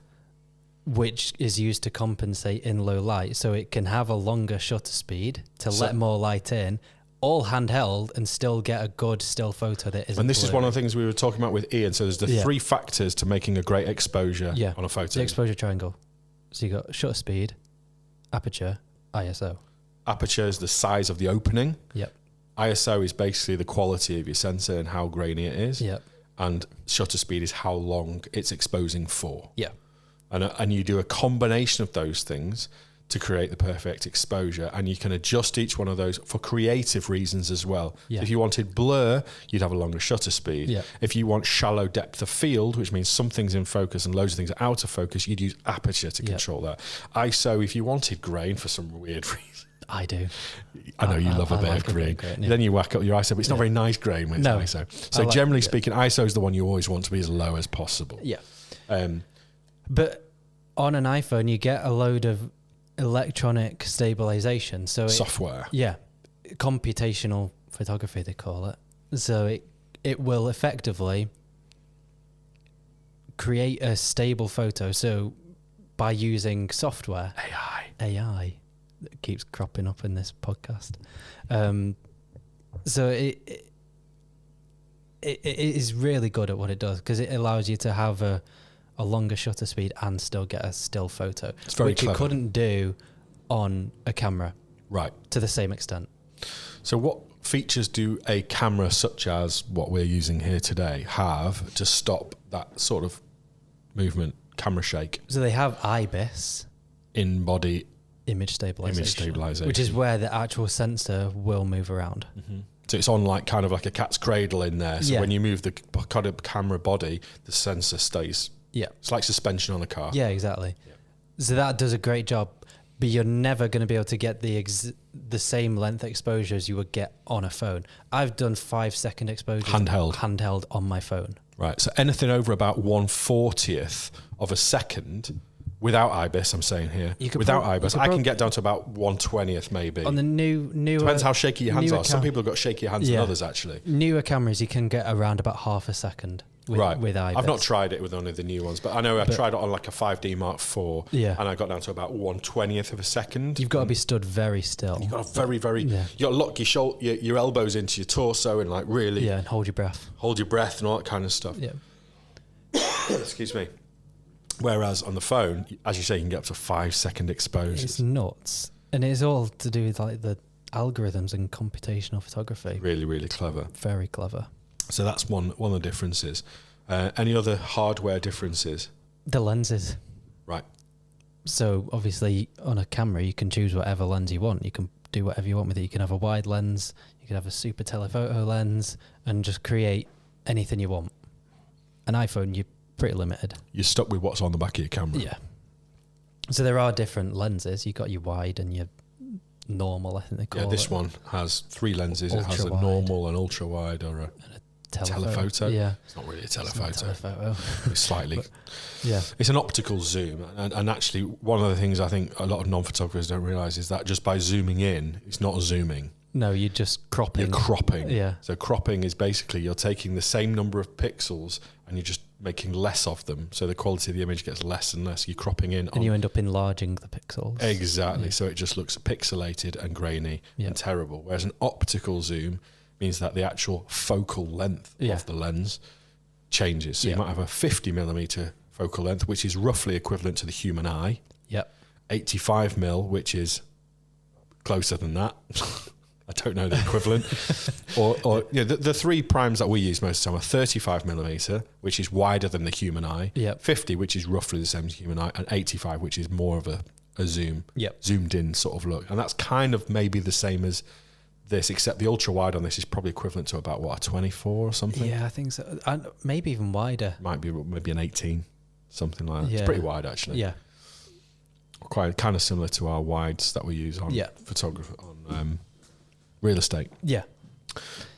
B: Which is used to compensate in low light. So it can have a longer shutter speed to let more light in, all handheld, and still get a good still photo that isn't.
A: And this
B: blurry.
A: is one of the things we were talking about with Ian. So there's the 3 factors to making a great exposure on a photo.
B: The exposure triangle. So you got shutter speed, aperture, ISO.
A: Aperture is the size of the opening.
B: Yep.
A: ISO is basically the quality of your sensor and how grainy it is.
B: Yep.
A: And shutter speed is how long it's exposing for.
B: Yeah.
A: And you do a combination of those things to create the perfect exposure, and you can adjust each one of those for creative reasons as well.
B: Yeah.
A: So if you wanted blur, you'd have a longer shutter speed.
B: Yeah.
A: If you want shallow depth of field, which means some things in focus and loads of things are out of focus, you'd use aperture to control that. ISO, if you wanted grain for some weird reason.
B: I do.
A: I know you love a bit of grain. Then you whack up your ISO, but it's not very nice grain when it's ISO. So generally speaking, ISO is the one you always want to be as low as possible.
B: Yeah. But on an iPhone, you get a load of electronic stabilization. So
A: software.
B: Computational photography, they call it. So it will effectively create a stable photo. So by using software. AI. That keeps cropping up in this podcast. So it is really good at what it does, because it allows you to have a longer shutter speed and still get a still photo, which clever. You couldn't do on a camera,
A: right? To
B: the same extent.
A: So what features do a camera such as what we're using here today have to stop that sort of movement, camera shake?
B: So they have IBIS,
A: in-body
B: image stabilization, which is where the actual sensor will move around.
A: Mm-hmm. So it's on like kind of like a cat's cradle in there. So when you move the kind of camera body, the sensor stays.
B: Yeah.
A: It's like suspension on a car.
B: Yeah, exactly. Yeah. So that does a great job, but you're never going to be able to get the same length exposure as you would get on a phone. I've done 5-second exposures.
A: Handheld
B: on my phone.
A: Right. So anything over about 1/40th of a second without IBIS, I'm saying here, without IBIS, I can get down to about 1/20th maybe.
B: On the new
A: depends how shaky your hands are. Some people have got shakier hands than
B: Yeah.
A: others, actually.
B: Newer cameras, you can get around about half a second with IBIS.
A: I've not tried it with only the new ones, but I know I tried it on like a 5D Mark IV, and I got down to about 1/20th of a second.
B: You've got to be stood very still.
A: You've got to very, you got to lock your elbows into your torso and like really...
B: Yeah, and hold your breath.
A: Hold your breath and all that kind of stuff.
B: Yeah.
A: Excuse me. Whereas on the phone, as you say, you can get up to 5-second exposures.
B: It's nuts. And it's all to do with like the algorithms and computational photography.
A: Really, really clever.
B: Very clever.
A: So that's one of the differences. Any other hardware differences?
B: The lenses.
A: Right.
B: So obviously on a camera, you can choose whatever lens you want. You can do whatever you want with it. You can have a wide lens, you can have a super telephoto lens, and just create anything you want. An iPhone, you're pretty limited.
A: You're stuck with what's on the back of your camera.
B: Yeah. So there are different lenses. You've got your wide and your normal, I think they call it.
A: Yeah, this one has 3 lenses. It has a normal, an ultra wide, or a telephoto.
B: Yeah.
A: It's not really a telephoto.
B: It's not a telephoto.
A: It's slightly.
B: But, yeah.
A: It's an optical zoom. And actually, one of the things I think a lot of non-photographers don't realise is that just by zooming in, it's not zooming.
B: No, you're just cropping.
A: You're cropping.
B: Yeah.
A: So cropping is basically you're taking the same number of pixels and you're just making less of them. So the quality of the image gets less and less. You're cropping in.
B: And you end up enlarging the pixels.
A: Exactly. Yeah. So it just looks pixelated and grainy and terrible. Whereas an optical zoom means that the actual focal length of the lens changes. So you might have a 50mm focal length, which is roughly equivalent to the human eye.
B: Yep.
A: 85mm, which is closer than that. I don't know the equivalent. or you know, the 3 primes that we use most of the time are 35mm, which is wider than the human eye.
B: Yep.
A: 50, which is roughly the same as the human eye, and 85, which is more of a zoom, zoomed in sort of look. And that's kind of maybe the same as this, except the ultra wide on this is probably equivalent to about what, a 24 or something.
B: Yeah, I think so. And maybe even wider.
A: Might be maybe an 18, something like that.
B: Yeah.
A: It's pretty wide actually.
B: Yeah.
A: Quite kind of similar to our wides that we use on photography on real estate.
B: Yeah.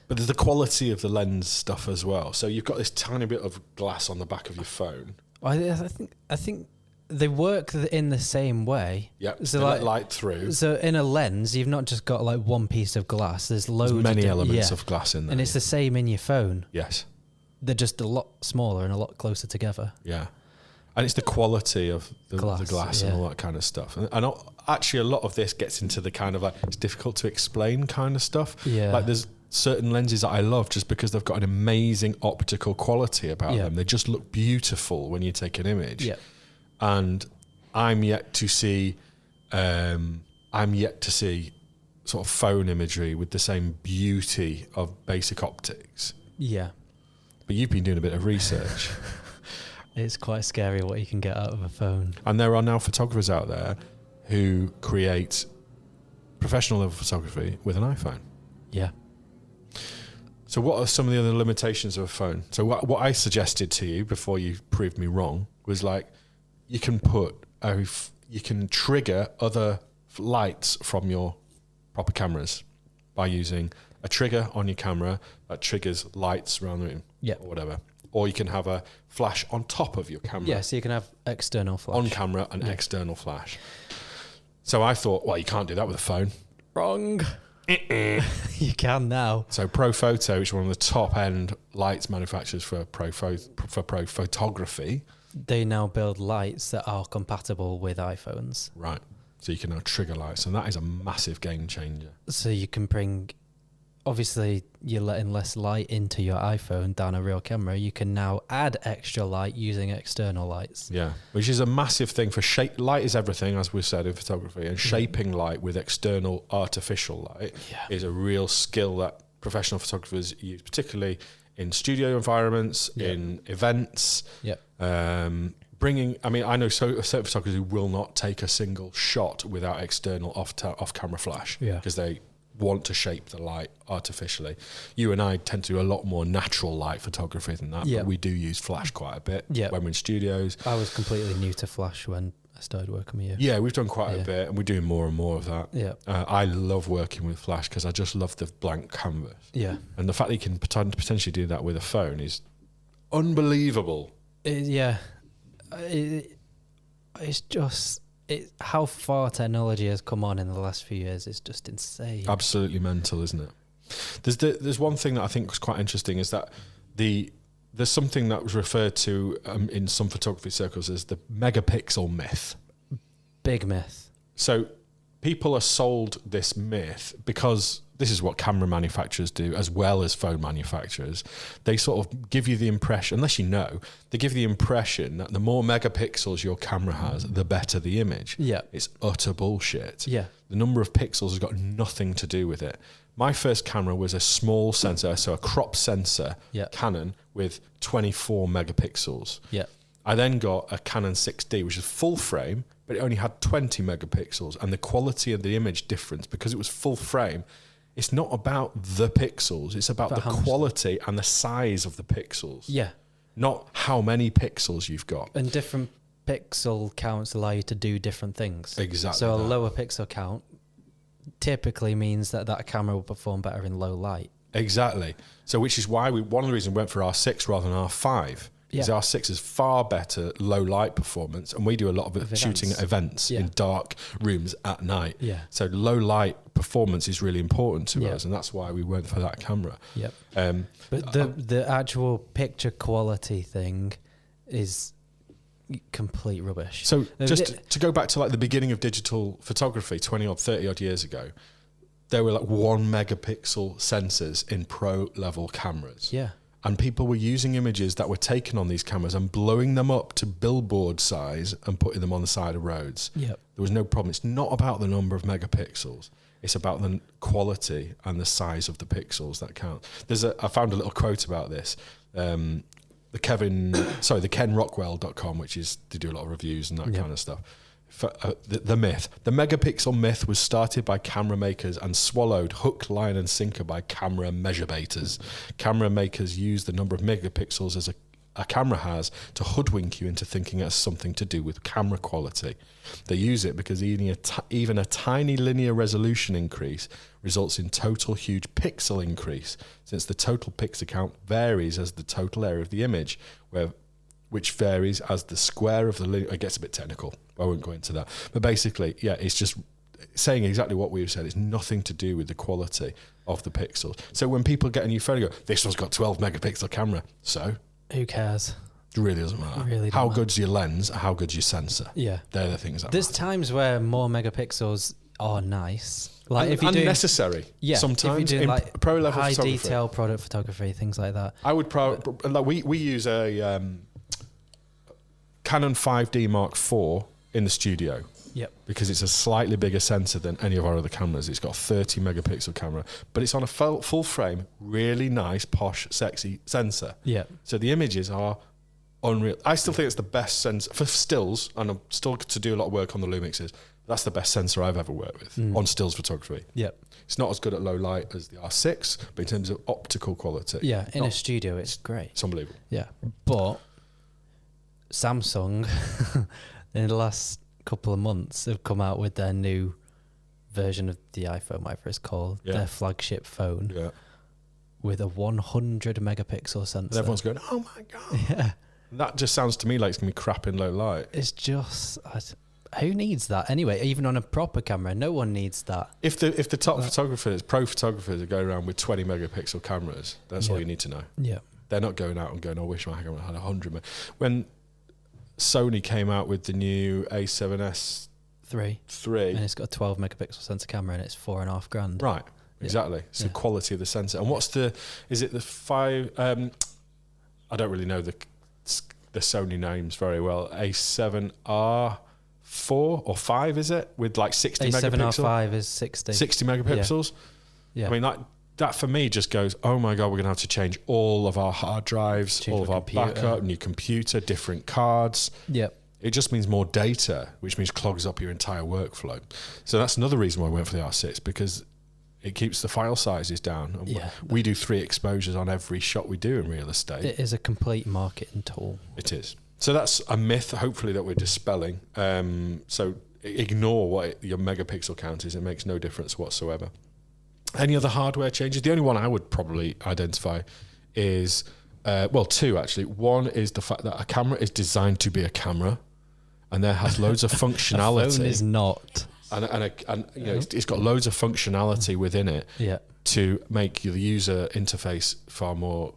A: But there's the quality of the lens stuff as well. So you've got this tiny bit of glass on the back of your phone.
B: I think they work in the same way.
A: Yeah, so they let light through.
B: So in a lens, you've not just got like one piece of glass. There's
A: many elements of glass in there.
B: And it's the same in your phone.
A: Yes.
B: They're just a lot smaller and a lot closer together.
A: Yeah. And it's the quality of the glass and all that kind of stuff. And actually a lot of this gets into the kind of like, it's difficult to explain kind of stuff.
B: Yeah.
A: Like there's certain lenses that I love just because they've got an amazing optical quality about them. They just look beautiful when you take an image.
B: Yeah.
A: And I'm yet to see sort of phone imagery with the same beauty of basic optics.
B: Yeah.
A: But you've been doing a bit of research.
B: It's quite scary what you can get out of a phone.
A: And there are now photographers out there who create professional level photography with an iPhone.
B: Yeah.
A: So what are some of the other limitations of a phone? So what I suggested to you before you proved me wrong was like, you can trigger other lights from your proper cameras by using a trigger on your camera that triggers lights around the room or whatever. Or you can have a flash on top of your camera.
B: Yeah, so you can have external flash.
A: On camera and external flash. So I thought, well, you can't do that with a phone.
B: Wrong. You can now.
A: So Profoto, which is one of the top end lights manufacturers for pro photography.
B: They now build lights that are compatible with iPhones.
A: Right. So you can now trigger lights, and that is a massive game changer.
B: So you can bring, obviously you're letting less light into your iPhone than a real camera. You can now add extra light using external lights.
A: Yeah, which is a massive thing for shape. Light is everything, as we've said in photography, and shaping light with external artificial light is a real skill that professional photographers use, particularly in studio environments, in events.
B: Yeah.
A: I know certain photographers who will not take a single shot without external off-camera flash because they want to shape the light artificially. You and I tend to do a lot more natural light photography than that, but we do use flash quite a bit when we're in studios.
B: I was completely new to flash when I started working with you.
A: Yeah, we've done quite a bit, and we're doing more and more of that.
B: Yeah.
A: I love working with flash because I just love the blank canvas.
B: Yeah.
A: And the fact that you can potentially do that with a phone is unbelievable.
B: It's just how far technology has come on in the last few years is just insane.
A: Absolutely mental, isn't it? There's one thing that I think was quite interesting is that there's something that was referred to in some photography circles as the megapixel myth.
B: Big myth.
A: So people are sold this myth because this is what camera manufacturers do as well as phone manufacturers. They sort of give you the impression, unless you know, they give you the impression that the more megapixels your camera has, the better the image.
B: Yeah.
A: It's utter bullshit.
B: Yeah.
A: The number of pixels has got nothing to do with it. My first camera was a small sensor, so a crop sensor, Canon, with 24 megapixels.
B: Yeah.
A: I then got a Canon 6D, which is full frame, but it only had 20 megapixels. And the quality of the image difference, because it was full frame, it's not about the pixels. It's about the quality and the size of the pixels.
B: Yeah.
A: Not how many pixels you've got.
B: And different pixel counts allow you to do different things.
A: Exactly.
B: So a lower pixel count typically means that camera will perform better in low light.
A: Exactly. So which is why one of the reasons we went for R6 rather than R5. Because R6 is far better low light performance, and we do a lot of shooting at events in dark rooms at night.
B: Yeah.
A: So low light performance is really important to us, and that's why we went for that camera.
B: Yep. But the actual picture quality thing is complete rubbish.
A: So just to go back to like the beginning of digital photography, 20 or 30 odd years ago, there were like 1 megapixel sensors in pro level cameras.
B: Yeah.
A: And people were using images that were taken on these cameras and blowing them up to billboard size and putting them on the side of roads.
B: Yep.
A: There was no problem. It's not about the number of megapixels. It's about the quality and the size of the pixels that count. I found a little quote about this. The KenRockwell.com, which is, they do a lot of reviews and that kind of stuff. The myth. The megapixel myth was started by camera makers and swallowed hook, line and sinker by camera measurebaters. Camera makers use the number of megapixels as a camera has to hoodwink you into thinking it has something to do with camera quality. They use it because even a tiny linear resolution increase results in total huge pixel increase, since the total pixel count varies as the total area of the image, which varies as the square of the linear. It gets a bit technical. I won't go into that. But basically, it's just saying exactly what we've said. It's nothing to do with the quality of the pixels. So when people get a new phone and go, this one's got 12 megapixel camera, so?
B: Who cares?
A: It really doesn't matter.
B: Really
A: how good's your lens, how good's your sensor?
B: Yeah.
A: They're the things that
B: There's
A: matter.
B: times where more megapixels are nice. Like if you're doing
A: unnecessary.
B: Yeah.
A: Sometimes
B: if you're doing like
A: pro level
B: high
A: photography.
B: detail product photography, things like that.
A: I would we use a Canon 5D Mark IV in the studio.
B: Yep.
A: Because it's a slightly bigger sensor than any of our other cameras. It's got a 30 megapixel camera, but it's on a full frame, really nice, posh, sexy sensor.
B: Yeah.
A: So the images are unreal. I still think it's the best sensor for stills, and I'm still to do a lot of work on the Lumixes. That's the best sensor I've ever worked with on stills photography.
B: Yep.
A: It's not as good at low light as the R6, but in terms of optical quality.
B: Yeah, in a studio, it's great.
A: It's unbelievable.
B: Yeah. But Samsung, in the last couple of months, have come out with their new version of the iPhone, whatever it's called, their flagship phone, with a 100 megapixel sensor.
A: And everyone's going, oh my God.
B: Yeah.
A: That just sounds to me like it's going to be crap in low light.
B: It's just, who needs that anyway? Even on a proper camera, no one needs that.
A: If the top photographers, pro photographers are going around with 20 megapixel cameras, that's all you need to know.
B: Yeah.
A: They're not going out and going, I wish my camera had 100. When Sony came out with the new A7S 3,
B: and it's got a 12 megapixel sensor camera and it's $4,500.
A: Right, exactly. It's the quality of the sensor. And is it the 5, I don't really know the Sony names very well. A7R4 or 5, is it? With like 60 megapixels?
B: A7R5 is 60.
A: 60 megapixels? Yeah. I mean, that for me just goes, oh my God, we're going to have to change all of our hard drives, all of our backup, new computer, different cards.
B: Yep.
A: It just means more data, which means clogs up your entire workflow. So that's another reason why I went for the R6, because it keeps the file sizes down. And we do 3 exposures on every shot we do in real estate.
B: It is a complete marketing tool.
A: It is. So that's a myth, hopefully, that we're dispelling. So ignore what your megapixel count is. It makes no difference whatsoever. Any other hardware changes? The only one I would probably identify is Well, two actually. One is the fact that a camera is designed to be a camera, and there has loads of functionality.
B: A phone is not.
A: And you know, it's got loads of functionality within it to make the user interface far more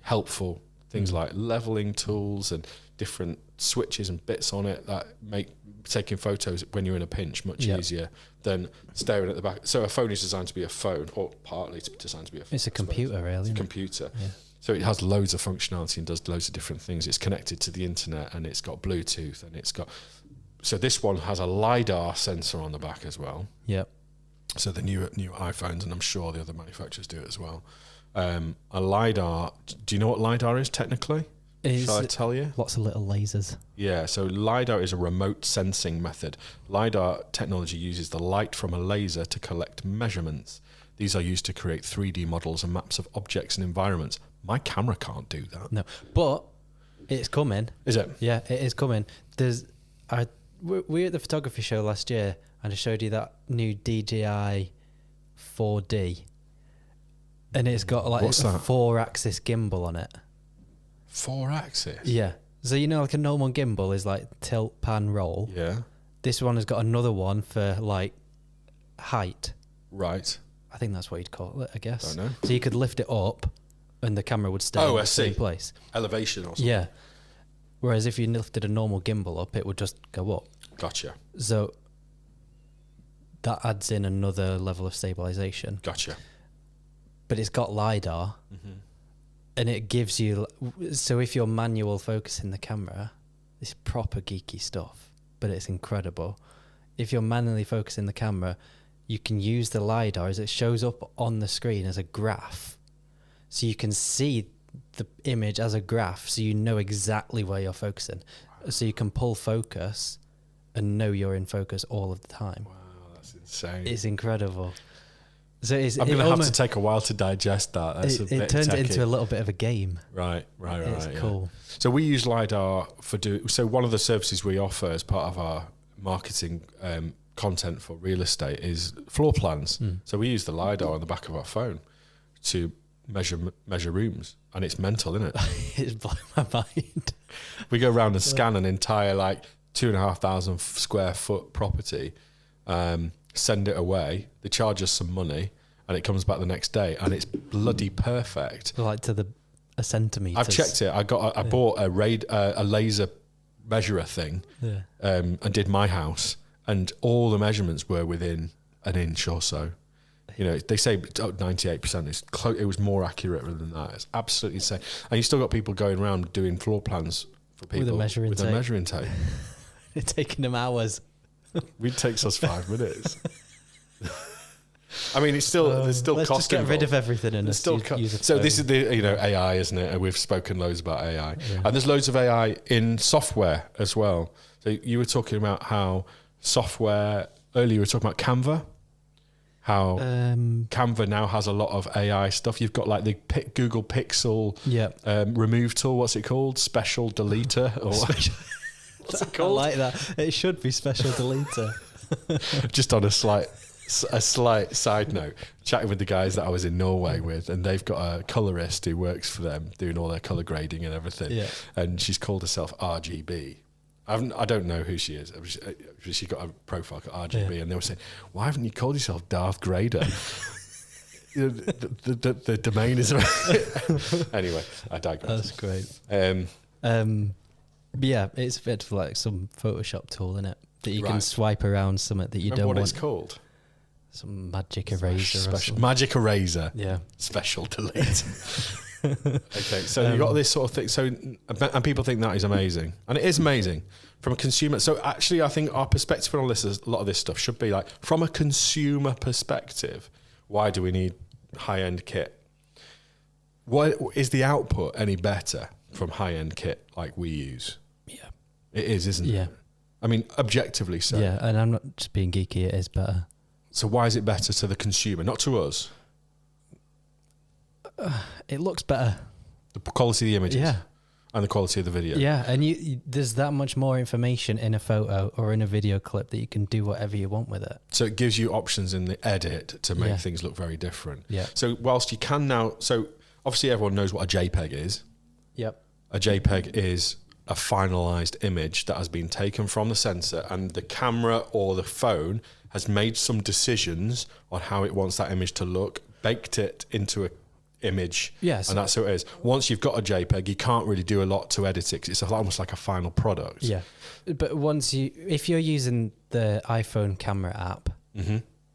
A: helpful. Things like leveling tools and different switches and bits on it that make taking photos when you're in a pinch much easier than staring at the back. So a phone is designed to be a phone, or partly designed to be a phone.
B: It's a computer, really.
A: It's a computer. Yeah. So it has loads of functionality and does loads of different things. It's connected to the internet, and it's got Bluetooth, and it's got... So this one has a LiDAR sensor on the back as well.
B: Yep.
A: So the new iPhones, and I'm sure the other manufacturers do it as well. A LiDAR, do you know what LiDAR is technically? Shall I tell you?
B: Lots of little lasers.
A: Yeah, so LiDAR is a remote sensing method. LiDAR technology uses the light from a laser to collect measurements. These are used to create 3D models and maps of objects and environments. My camera can't do that.
B: No, but it's coming.
A: Is it?
B: Yeah, it is coming. We were at the photography show last year, and I showed you that new DJI 4D. And it's got like a 4-axis gimbal on it.
A: 4-axis?
B: Yeah. So you know, like a normal gimbal is like tilt, pan, roll.
A: Yeah.
B: This one has got another one for like height.
A: Right.
B: I think that's what you'd call it, I guess.
A: Don't know.
B: So you could lift it up and the camera would stay in the same place.
A: Elevation or something.
B: Yeah. Whereas if you lifted a normal gimbal up, it would just go up.
A: Gotcha.
B: So that adds in another level of stabilization.
A: Gotcha.
B: But it's got LiDAR, and it gives you... So if you're manual focusing the camera, it's proper geeky stuff, but it's incredible. If you're manually focusing the camera, you can use the LiDAR as it shows up on the screen as a graph. So you can see the image as a graph, so you know exactly where you're focusing. Wow. So you can pull focus and know you're in focus all of the time.
A: Wow, that's insane.
B: It's incredible. So I'm
A: going to have to take a while to digest that.
B: It turns it into a little bit of a game.
A: Right.
B: It's cool.
A: So we use LiDAR so one of the services we offer as part of our marketing content for real estate is floor plans. So we use the LiDAR on the back of our phone to measure rooms, and it's mental, isn't it?
B: It's blowing my mind.
A: We go around and scan an entire 2,500 square foot property, send it away, they charge us some money, and it comes back the next day, and it's bloody perfect.
B: Like to a centimetre.
A: I've checked it. I bought a laser measurer thing, and did my house, and all the measurements were within an inch or so. You know, they say 98%. It was more accurate than that. It's absolutely insane. And you still got people going around doing floor plans for people
B: with a measuring tape. It's taking them hours.
A: It takes us 5 minutes. I mean, there's still
B: let's
A: cost
B: just get
A: involved.
B: rid of everything and
A: still
B: use a
A: so
B: phone.
A: this is the AI, isn't it? And we've spoken loads about AI, and there's loads of AI in software as well. So you were talking about how software earlier. You were talking about Canva. How Canva now has a lot of AI stuff. You've got like the Google Pixel remove tool. What's it called? Special deleter. Or what's it called?
B: I like that. It should be special deleter.
A: Just on a slight side note, chatting with the guys that I was in Norway with, and they've got a colorist who works for them doing all their color grading and everything. Yeah. And she's called herself RGB. I don't know who she is. She got a profile called RGB, and they were saying, "Why haven't you called yourself Darth Grader?" the domain is anyway. I digress.
B: That's great. But yeah, it's a bit of like some Photoshop tool, isn't it? That you can swipe around something that you don't want.
A: What it's called?
B: Some magic eraser.
A: Magic eraser.
B: Yeah.
A: Special delete. Okay, so you got this sort of thing. So, and people think that is amazing, and it is amazing from a consumer. So, actually, I think our perspective on this is a lot of this stuff should be like from a consumer perspective. Why do we need high-end kit? What is the output any better from high-end kit like we use?
B: Yeah,
A: it is, isn't it?
B: Yeah,
A: I mean, objectively so.
B: Yeah, and I'm not just being geeky. It is better.
A: So, why is it better to the consumer, not to us?
B: It looks better.
A: The quality of the images, and the quality of the video.
B: Yeah, and there's that much more information in a photo or in a video clip that you can do whatever you want with it.
A: So it gives you options in the edit to make things look very different.
B: Yeah.
A: So whilst you can now, so obviously everyone knows what a JPEG is.
B: Yep.
A: A JPEG is a finalized image that has been taken from the sensor, and the camera or the phone has made some decisions on how it wants that image to look, baked it into a image,
B: yes,
A: and that's how it is. Once you've got a JPEG, you can't really do a lot to edit it, 'cause it's almost like a final product.
B: Yeah, but if you're using the iPhone camera app,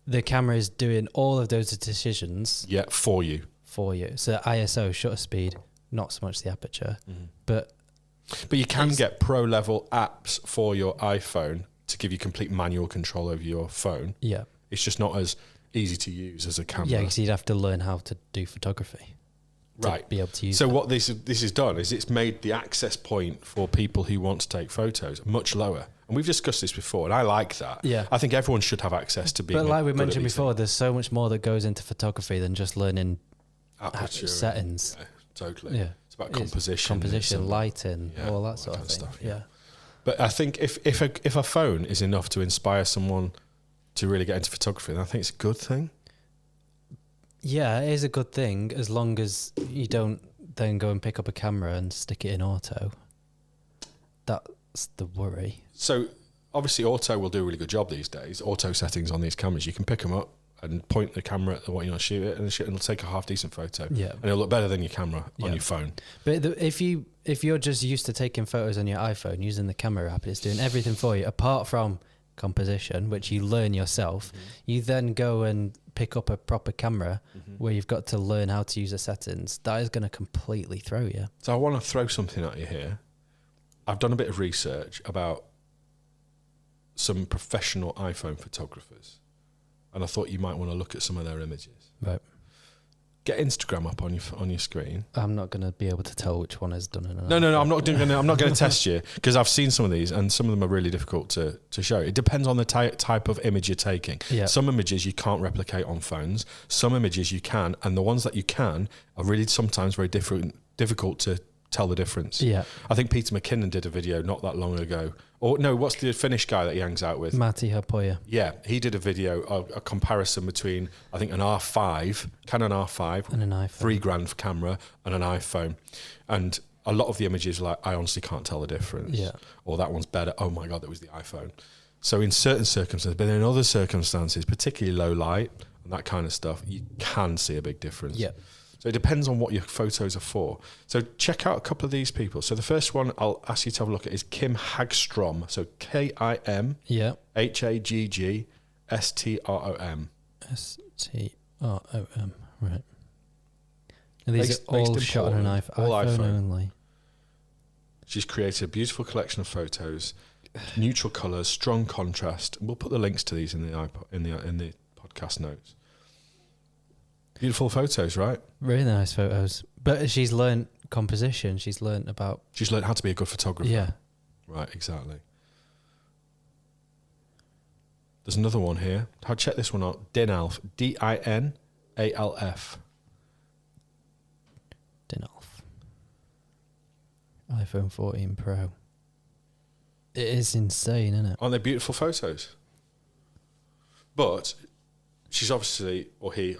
B: the camera is doing all of those decisions.
A: Yeah, for you.
B: So ISO, shutter speed, not so much the aperture, but
A: you can get pro level apps for your iPhone to give you complete manual control over your phone.
B: Yeah,
A: it's just not as easy to use as a camera.
B: Yeah, because you'd have to learn how to do photography,
A: right?
B: To be able to use.
A: So what this has done is it's made the access point for people who want to take photos much lower. And we've discussed this before, and I like that.
B: Yeah,
A: I think everyone should have access to being.
B: But like we mentioned before, there's so much more that goes into photography than just learning
A: aperture
B: settings.
A: Yeah, totally.
B: Yeah,
A: it's about composition,
B: lighting, all that sort of thing.
A: Stuff,
B: yeah.
A: But I think if a phone is enough to inspire someone to really get into photography, then I think it's a good thing.
B: Yeah, it is a good thing as long as you don't then go and pick up a camera and stick it in auto. That's the worry.
A: So obviously auto will do a really good job these days. Auto settings on these cameras, you can pick them up and point the camera at what you want to shoot it, and it'll take a half decent photo.
B: Yeah,
A: and it'll look better than your camera on your phone.
B: But if you're just used to taking photos on your iPhone using the camera app, it's doing everything for you apart from composition, which you learn yourself. You then go and pick up a proper camera where you've got to learn how to use the settings. That is going to completely throw you.
A: So I want to throw something at you here. I've done a bit of research about some professional iPhone photographers, and I thought you might want to look at some of their images.
B: Right.
A: Get Instagram up on your screen.
B: I'm not going to be able to tell which one has done it.
A: No. I'm not going to test you, because I've seen some of these, and some of them are really difficult to show. It depends on the type of image you're taking.
B: Yeah.
A: Some images you can't replicate on phones. Some images you can, and the ones that you can are really sometimes very difficult to tell the difference.
B: Yeah.
A: I think Peter McKinnon did a video not that long ago. Or no, what's the Finnish guy that he hangs out with?
B: Matti Hapoja.
A: Yeah, he did a video, a comparison between, I think, an R5, Canon R5,
B: and an iPhone.
A: $3,000 camera, and an iPhone. And a lot of the images are like, I honestly can't tell the difference.
B: Yeah.
A: Or that one's better. Oh my God, that was the iPhone. So in certain circumstances, but in other circumstances, particularly low light and that kind of stuff, you can see a big difference.
B: Yeah.
A: So it depends on what your photos are for. So check out a couple of these people. So the first one I'll ask you to have a look at is Kim Hagstrom. So KIM HAGG STROM.
B: STROM. Right. And these are all shot on an iPhone only.
A: She's created a beautiful collection of photos, neutral colours, strong contrast. We'll put the links to these in the podcast notes. Beautiful photos, right?
B: Really nice photos. But she's learned composition. She's learned how
A: to be a good photographer.
B: Yeah.
A: Right, exactly. There's another one here. I'll check this one out. Dinalf. DINALF.
B: Dinalf. iPhone 14 Pro. It is insane, isn't it?
A: Aren't they beautiful photos? But she's obviously, or he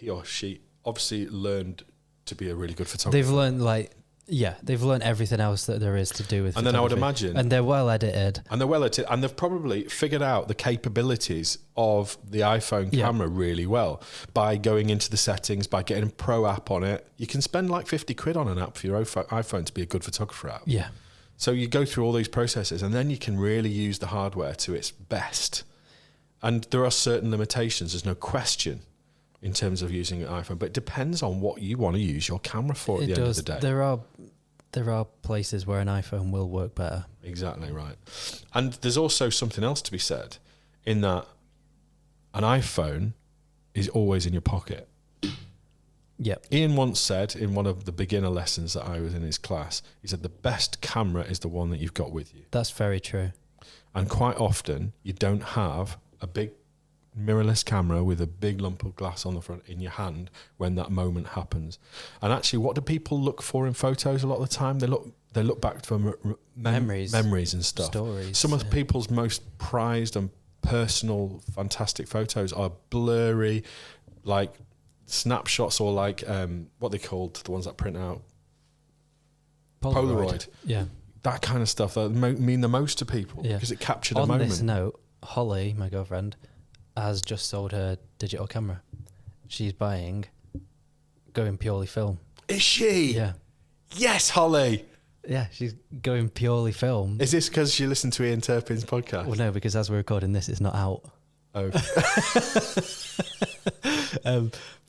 A: or she obviously learned to be a really good photographer.
B: They've learned they've learned everything else that there is to do with photography.
A: And then I would imagine,
B: and they're well edited,
A: and they've probably figured out the capabilities of the iPhone camera really well by going into the settings, by getting a pro app on it. You can spend like 50 quid on an app for your iPhone to be a good photographer app.
B: Yeah.
A: So you go through all these processes, and then you can really use the hardware to its best. And there are certain limitations, there's no question, in terms of using an iPhone. But it depends on what you want to use your camera for at the end of the day.
B: There are places where an iPhone will work better.
A: Exactly right. And there's also something else to be said, in that an iPhone is always in your pocket.
B: Yep.
A: Ian once said in one of the beginner lessons that I was in his class, he said the best camera is the one that you've got with you.
B: That's very true.
A: And quite often you don't have a big mirrorless camera with a big lump of glass on the front in your hand when that moment happens. And actually, what do people look for in photos a lot of the time? They look back for memories and stuff.
B: Stories.
A: Some of people's most prized and personal, fantastic photos are blurry, like snapshots or like what they called, the ones that print out.
B: Polaroid. Yeah.
A: That kind of stuff that mean the most to people because it captured a moment.
B: On this note, Holly, my girlfriend, has just sold her digital camera. She's going purely film.
A: Is she?
B: Yeah.
A: Yes, Holly.
B: Yeah, she's going purely film.
A: Is this because she listened to Ian Turpin's podcast?
B: Well, no, because as we're recording this, it's not out.
A: Oh.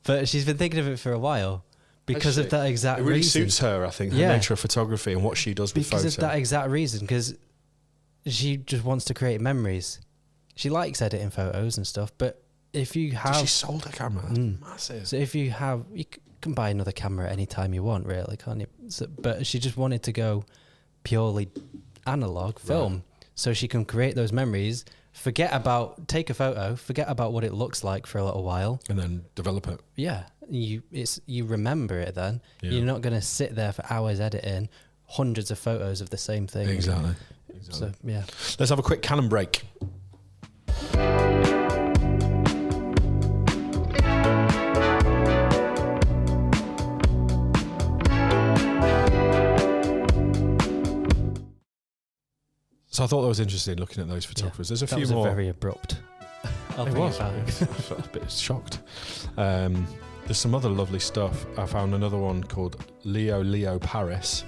B: But she's been thinking of it for a while because of that exact reason. It really
A: suits her, I think, her nature of photography and what she does with photos.
B: Because of that exact reason, because she just wants to create memories. She likes editing photos and stuff, but if you have...
A: She sold her camera. That's massive.
B: So if you have... You can buy another camera any time you want, really, can't you? So, but she just wanted to go purely analog film, right, so she can create those memories, take a photo, forget about what it looks like for a little while,
A: and then develop it.
B: Yeah, you remember it then. Yeah. You're not going to sit there for hours editing hundreds of photos of the same thing.
A: Exactly.
B: So yeah,
A: let's have a quick Canon break. So I thought that was interesting looking at those photographers. There's a few more.
B: Very abrupt.
A: It was. I felt a bit shocked. There's some other lovely stuff. I found another one called Leo Paris.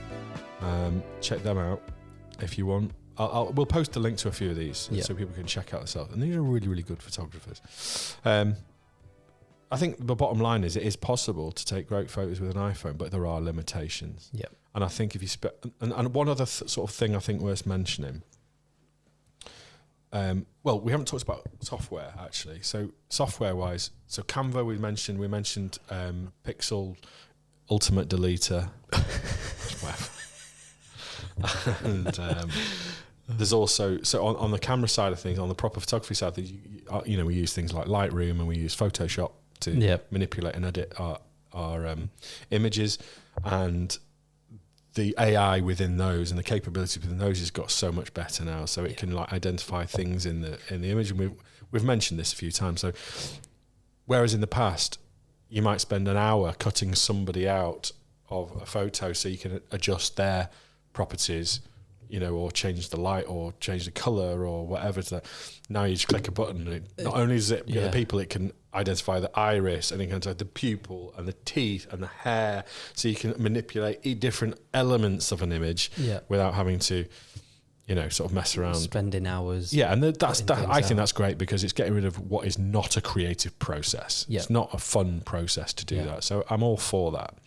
A: Check them out if you want. We'll post a link to a few of these so people can check out themselves. And these are really, really good photographers. I think the bottom line is it is possible to take great photos with an iPhone, but there are limitations.
B: Yeah.
A: And I think if you and one other sort of thing I think worth mentioning. Well, we haven't talked about software actually. So software-wise, so Canva we mentioned Pixel Ultimate Deleter, and there's also on the camera side of things, on the proper photography side of things, we use things like Lightroom and we use Photoshop to manipulate and edit our images, and the AI within those and the capability within those has got so much better now. So it can like identify things in the image, and we've mentioned this a few times. So whereas in the past you might spend an hour cutting somebody out of a photo so you can adjust their properties, or change the light or change the color or whatever. Now you just click a button and not only does it get the people, it can identify the iris and it can identify the pupil and the teeth and the hair, so you can manipulate different elements of an image without having to sort of mess around,
B: spending hours.
A: And I think that's great because it's getting rid of what is not a creative process. It's not a fun process to do that, so I'm all for that.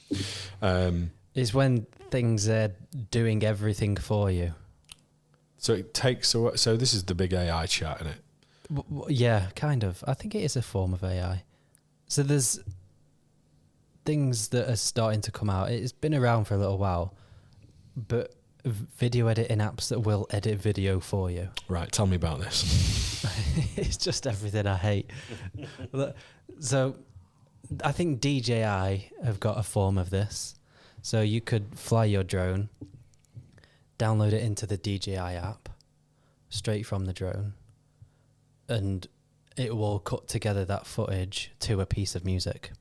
B: Is when things are doing everything for you.
A: So it takes. So this is the big AI chat, isn't it?
B: Yeah, kind of. I think it is a form of AI. So there's things that are starting to come out. It's been around for a little while, but video editing apps that will edit video for you.
A: Right, tell me about this.
B: It's just everything I hate. So I think DJI have got a form of this. So you could fly your drone, download it into the DJI app, straight from the drone, and it will cut together that footage to a piece of music.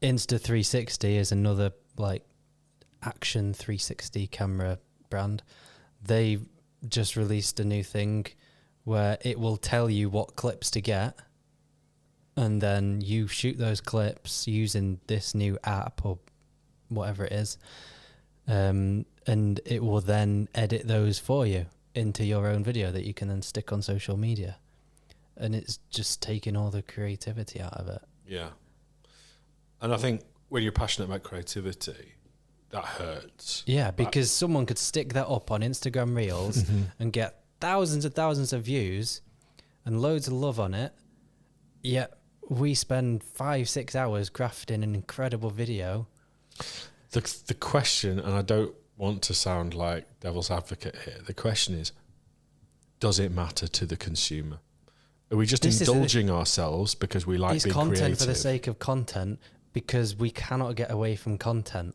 B: Insta360 is another like action 360 camera brand. They just released a new thing where it will tell you what clips to get, and then you shoot those clips using this new app or whatever it is, and it will then edit those for you into your own video that you can then stick on social media, and it's just taking all the creativity out of it.
A: Yeah, and I think when you're passionate about creativity, that hurts.
B: Yeah, because someone could stick that up on Instagram Reels and get thousands and thousands of views and loads of love on it, yet we spend 5-6 hours crafting an incredible video.
A: The question, and I don't want to sound like devil's advocate here, the question is, does it matter to the consumer? Are we just indulging ourselves because we like being creative? Is content
B: for the sake of content because we cannot get away from content?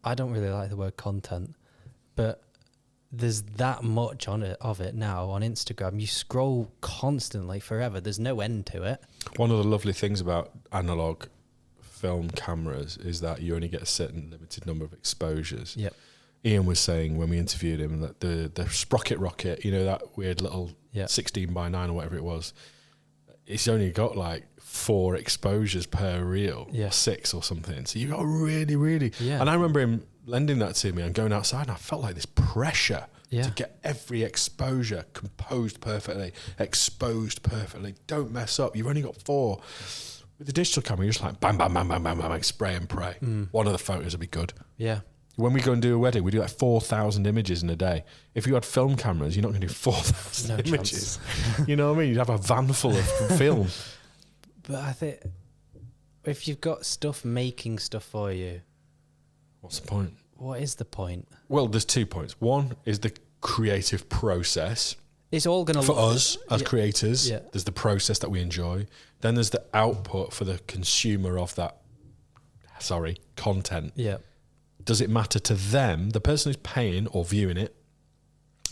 B: I don't really like the word content, but there's that much of it now on Instagram. You scroll constantly forever. There's no end to it.
A: One of the lovely things about analog film cameras is that you only get a certain limited number of exposures.
B: Yep.
A: Ian was saying when we interviewed him that the Sprocket rocket, you know, that weird little 16:9 or whatever it was, it's only got like 4 exposures per reel, or 6 or something. So you got really. And I remember him lending that to me and going outside, and I felt like this pressure to get every exposure composed perfectly, exposed perfectly. Don't mess up. You've only got 4. With the digital camera, you're just like bang, bang, bang, bang, bang, bang, spray and pray. One of the photos will be good.
B: Yeah.
A: When we go and do a wedding, we do like 4,000 images in a day. If you had film cameras, you're not going to do 4,000 images. You know what I mean? You'd have a van full of film.
B: But I think if you've got stuff making stuff for you,
A: what's the point?
B: What is the point?
A: Well, there's 2 points. One is the creative process.
B: It's all going to
A: for us as creators.
B: Yeah.
A: There's the process that we enjoy. Then there's the output for the consumer of that. Content.
B: Yeah.
A: Does it matter to them, the person who's paying or viewing it?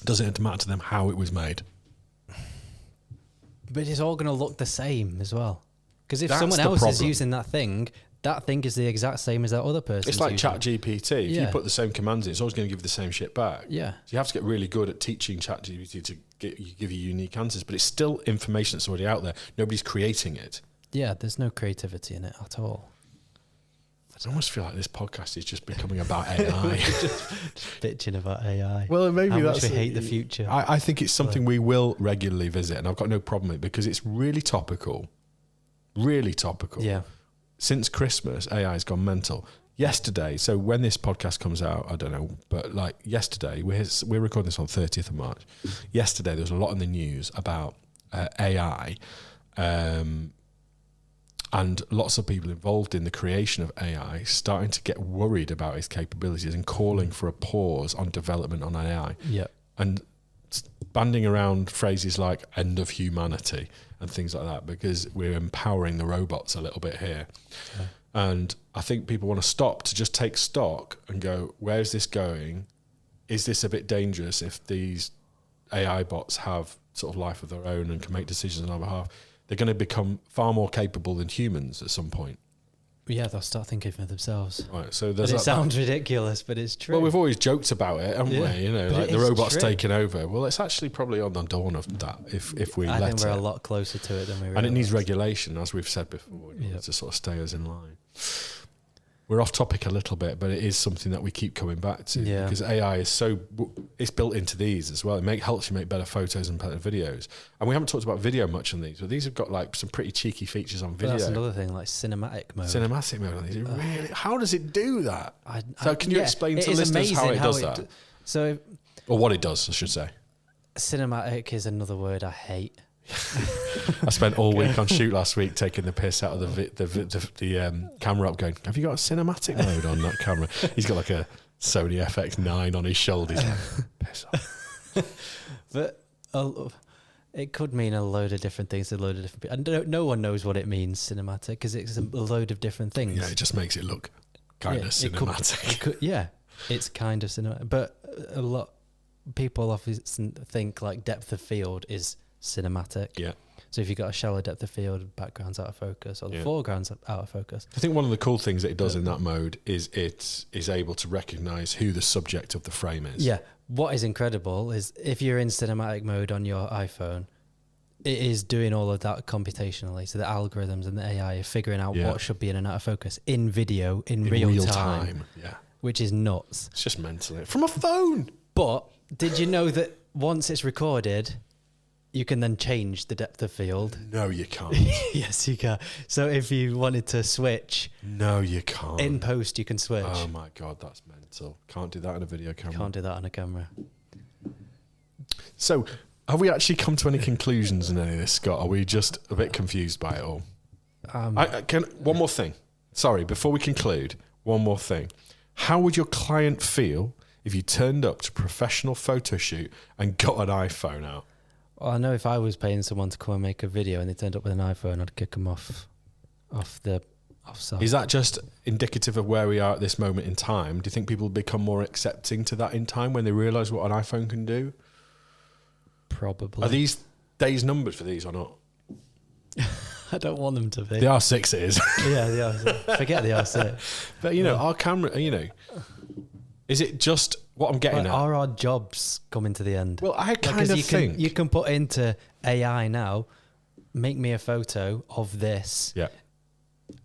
A: Does it matter to them how it was made?
B: But it's all going to look the same as well. Because if someone else is using that thing is the exact same as that other person.
A: It's like ChatGPT. If you put the same commands in, it's always going to give you the same shit back.
B: Yeah.
A: So you have to get really good at teaching ChatGPT to give you unique answers. But it's still information that's already out there. Nobody's creating it.
B: Yeah, there's no creativity in it at all.
A: I almost feel like this podcast is just becoming about AI.
B: just bitching about AI.
A: Well, maybe
B: how
A: that's...
B: much we hate the future.
A: I think it's something we will regularly visit, and I've got no problem with it because it's really topical. Really topical.
B: Yeah.
A: Since Christmas, AI has gone mental. Yesterday, so when this podcast comes out, I don't know, but like yesterday, we're recording this on 30th of March. Yesterday, there was a lot in the news about AI, and lots of people involved in the creation of AI starting to get worried about its capabilities and calling for a pause on development on AI.
B: Yeah.
A: And banding around phrases like end of humanity and things like that because we're empowering the robots a little bit here. Okay. And I think people want to stop to just take stock and go, where's this going? Is this a bit dangerous if these AI bots have sort of life of their own and can make decisions on our behalf? They're going to become far more capable than humans at some point.
B: Yeah, they'll start thinking for themselves.
A: Right, so
B: there's it sounds ridiculous, but it's true.
A: Well, we've always joked about it, haven't we? You know, like the robots taking over. Well, it's actually probably on the dawn of that if we let it.
B: I think we're a lot closer to it than we realize.
A: And it needs regulation, as we've said before, to sort of stay us in line. We're off topic a little bit, but it is something that we keep coming back to because AI is it's built into these as well. It helps you make better photos and better videos. And we haven't talked about video much on these, but these have got like some pretty cheeky features on video.
B: But that's another thing, like cinematic mode.
A: Cinematic mode on these. Really, how does it do that? So can you explain to listeners how it does that? Or what it does, I should say.
B: Cinematic is another word I hate.
A: I spent all week on shoot last week taking the piss out of the camera up going, have you got a cinematic mode on that camera? He's got like a Sony FX9 on his shoulder. He's like, piss off.
B: But it could mean a load of different things to a load of different people. And no one knows what it means, cinematic, because it's a load of different things.
A: Yeah, it just makes it look kind of cinematic.
B: It's kind of cinematic. But a lot people often think like depth of field is cinematic.
A: Yeah.
B: So if you've got a shallow depth of field, background's out of focus, or the foreground's out of focus.
A: I think one of the cool things that it does in that mode is it is able to recognise who the subject of the frame is.
B: Yeah. What is incredible is if you're in cinematic mode on your iPhone, it is doing all of that computationally. So the algorithms and the AI are figuring out what should be in and out of focus in video in real time.
A: Yeah.
B: Which is nuts.
A: It's just mental. From a phone.
B: But did you know that once it's recorded, you can then change the depth of field?
A: No, you can't.
B: Yes, you can. So if you wanted to switch...
A: No, you can't.
B: In post, you can switch.
A: Oh my God, that's mental. Can't do that on a video camera.
B: Can't do that on a camera.
A: So, have we actually come to any conclusions in any of this, Scott? Are we just a bit confused by it all? One more thing. Sorry, before we conclude, one more thing. How would your client feel if you turned up to a professional photo shoot and got an iPhone out?
B: Well, I know if I was paying someone to come and make a video and they turned up with an iPhone, I'd kick them off the offside.
A: Is that just indicative of where we are at this moment in time? Do you think people become more accepting to that in time when they realise what an iPhone can do?
B: Probably.
A: Are these days numbered for these or not?
B: I don't want them to be.
A: The R6 is.
B: Yeah, the R6. Forget the R6.
A: But, our camera, is it just what I'm getting at?
B: Are our jobs coming to the end?
A: Well, I kind of think...
B: You can put into AI now, make me a photo of this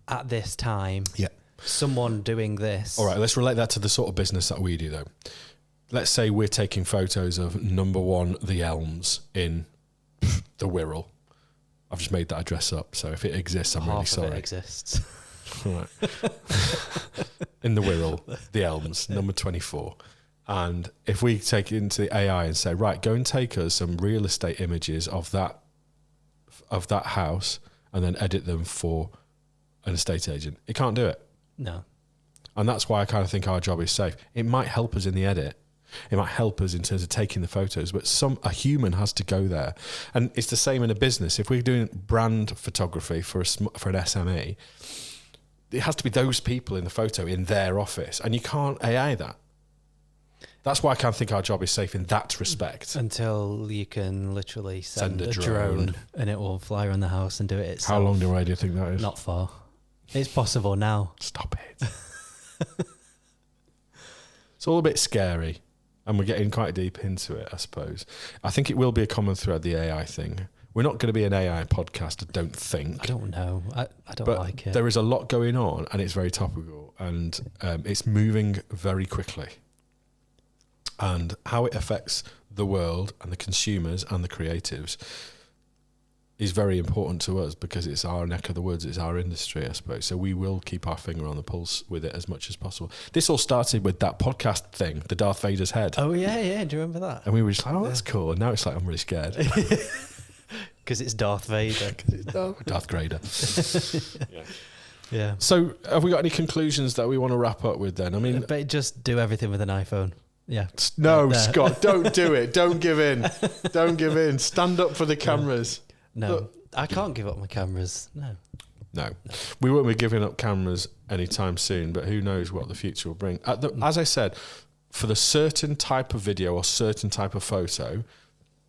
B: at this time.
A: Yeah.
B: Someone doing this.
A: All right, let's relate that to the sort of business that we do, though. Let's say we're taking photos of number 1, the Elms in the Wirral. I've just made that address up, so if it exists, I'm really sorry.
B: Half of it exists.
A: Right. In the Wirral, the Elms, number 24. And if we take it into the AI and say, right, go and take us some real estate images of that house and then edit them for an estate agent, it can't do it.
B: No.
A: And that's why I kind of think our job is safe. It might help us in the edit. It might help us in terms of taking the photos, but a human has to go there. And it's the same in a business. If we're doing brand photography for an SME, it has to be those people in the photo in their office, and you can't AI that. That's why I kind of think our job is safe in that respect.
B: Until you can literally send a drone and it will fly around the house and do it itself.
A: How long away do you think that is?
B: Not far. It's possible now.
A: Stop it. It's all a bit scary. And we're getting quite deep into it, I suppose. I think it will be a common thread, the AI thing. We're not going to be an AI podcast, I don't think.
B: I don't know. I don't like it.
A: There is a lot going on, and it's very topical, and it's moving very quickly. And how it affects the world and the consumers and the creatives is very important to us because it's our neck of the woods, it's our industry, I suppose. So we will keep our finger on the pulse with it as much as possible. This all started with that podcast thing, the Darth Vader's head.
B: Oh, yeah. Do you remember that?
A: And we were just like, oh, that's cool. And now it's like, I'm really scared.
B: Because it's Darth Vader.
A: Darth Grader.
B: Yeah.
A: So have we got any conclusions that we want to wrap up with then? I mean...
B: But just do everything with an iPhone. Yeah.
A: No, Scott, don't do it. Don't give in. Don't give in. Stand up for the cameras.
B: No,
A: Look.
B: I can't give up my cameras. No.
A: We won't be giving up cameras anytime soon, but who knows what the future will bring. As I said, for the certain type of video or certain type of photo,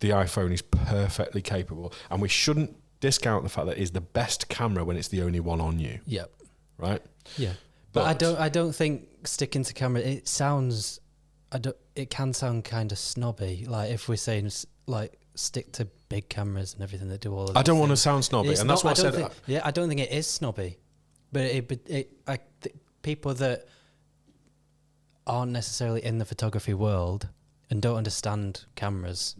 A: the iPhone is perfectly capable, and we shouldn't discount the fact that it's the best camera when it's the only one on you.
B: Yep.
A: Right?
B: Yeah. But I don't think sticking to camera, it sounds... it can sound kind of snobby, like if we're saying like stick to big cameras and everything that do all of this.
A: I don't want to sound snobby, and that's what I said.
B: I don't think it is snobby, but people that aren't necessarily in the photography world and don't understand cameras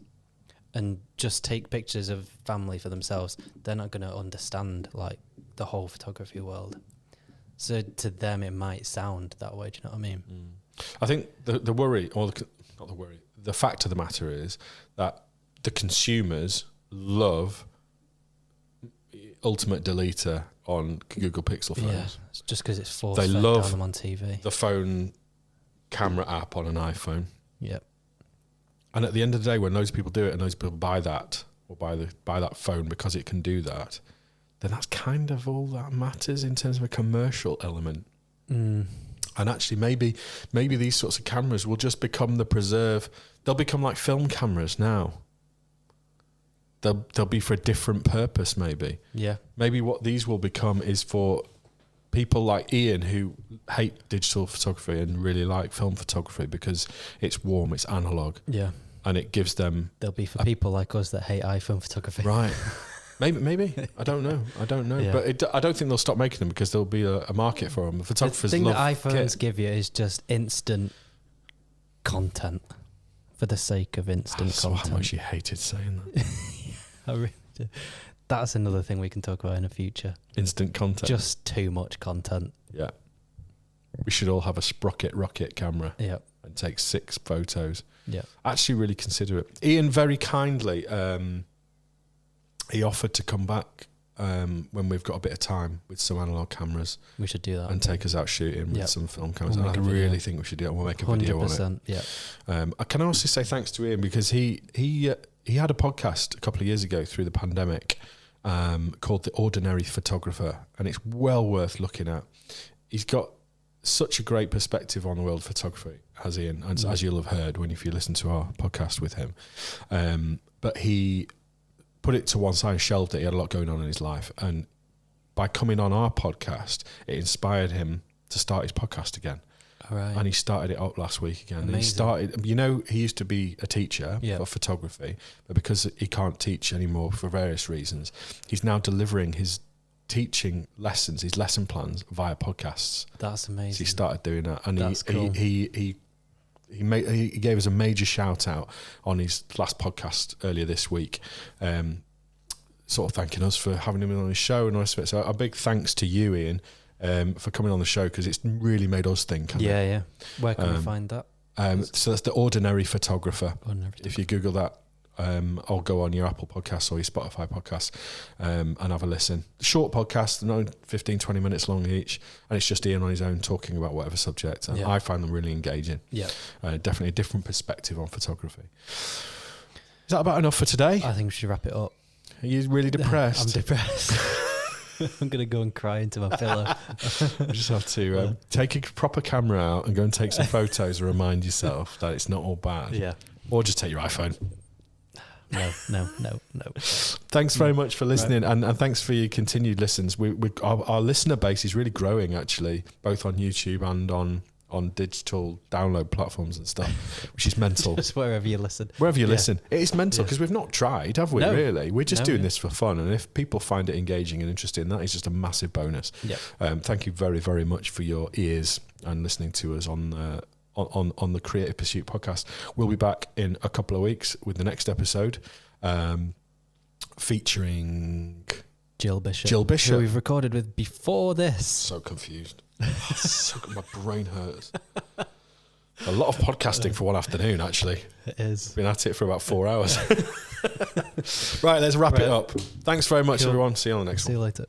B: and just take pictures of family for themselves, they're not going to understand like the whole photography world. So to them, it might sound that way. Do you know what I mean?
A: I think the worry, or not the worry, the fact of the matter is that the consumers love Ultimate Deleter on Google Pixel phones. Yeah,
B: it's just because it's force fed down them on TV.
A: The phone camera app on an iPhone.
B: Yep.
A: And at the end of the day, when those people do it and those people buy that or buy that phone because it can do that, then that's kind of all that matters in terms of a commercial element. And actually, maybe these sorts of cameras will just become the preserve. They'll become like film cameras now. They'll be for a different purpose, maybe.
B: Yeah.
A: Maybe what these will become is for people like Ian who hate digital photography and really like film photography because it's warm, it's analog.
B: Yeah.
A: And it gives them...
B: They'll be for people like us that hate iPhone photography.
A: Right. Maybe. I don't know. Yeah. But I don't think they'll stop making them because there'll be a market for them. The photographers
B: love
A: the
B: thing that iPhones give you is just instant content for the sake of instant content.
A: How much you hated saying that.
B: I really do. That's another thing we can talk about in the future.
A: Instant content.
B: Just too much content.
A: Yeah. We should all have a Sprocket rocket camera.
B: Yeah.
A: And take 6 photos.
B: Yeah.
A: Actually really consider it. Ian very kindly... he offered to come back when we've got a bit of time with some analog cameras.
B: We should do that.
A: And take us out shooting with some film cameras. I really think we should do it. We'll make a video on it.
B: Yeah.
A: I can also say thanks to Ian because he had a podcast a couple of years ago through the pandemic, called The Ordinary Photographer, and it's well worth looking at. He's got such a great perspective on the world of photography, has Ian, as you'll have heard if you listen to our podcast with him. But he put it to one side and shelved it. He had a lot going on in his life, and by coming on our podcast, it inspired him to start his podcast again.
B: All right.
A: And he started it up last week again.
B: Amazing.
A: And he started, he used to be a teacher for photography, but because he can't teach anymore for various reasons, he's now delivering his teaching lessons, his lesson plans via podcasts.
B: That's amazing.
A: So he started doing that, and
B: That's cool.
A: he gave us a major shout out on his last podcast earlier this week, sort of thanking us for having him on his show and all the rest of it. So a big thanks to you, Ian, for coming on the show, because it's really made us think.
B: Yeah. Where can we find that?
A: So that's The Ordinary Photographer. If you Google that, I'll go on your Apple podcasts or your Spotify podcasts and have a listen. Short podcast, 15-20 minutes long each, and it's just Ian on his own talking about whatever subject. And I find them really engaging. Yeah, definitely a different perspective on photography. Is that about enough for today?
B: I think we should wrap it up.
A: Are you really depressed?
B: I'm depressed. I'm going to go and cry into my pillow.
A: You just have to take a proper camera out and go and take some photos and remind yourself that it's not all bad. Yeah. Or just take your iPhone.
B: No.
A: Thanks very much for listening, and thanks for your continued listens. Our listener base is really growing, actually, both on YouTube and on digital download platforms and stuff, which is mental.
B: Just wherever you listen.
A: Wherever you listen. It is mental, because we've not tried, have we, really? We're just doing this for fun, and if people find it engaging and interesting, that is just a massive bonus. Thank you very, very much for your ears and listening to us on the Creative Pursuit podcast. We'll be back in a couple of weeks with the next episode, featuring
B: Jill Bishop,
A: who
B: we've recorded with before this.
A: So confused. My brain hurts. A lot of podcasting for one afternoon, actually.
B: It is.
A: Been at it for about 4 hours. Right, let's wrap it up. Thanks very much, everyone. See you on the next one.
B: See you later.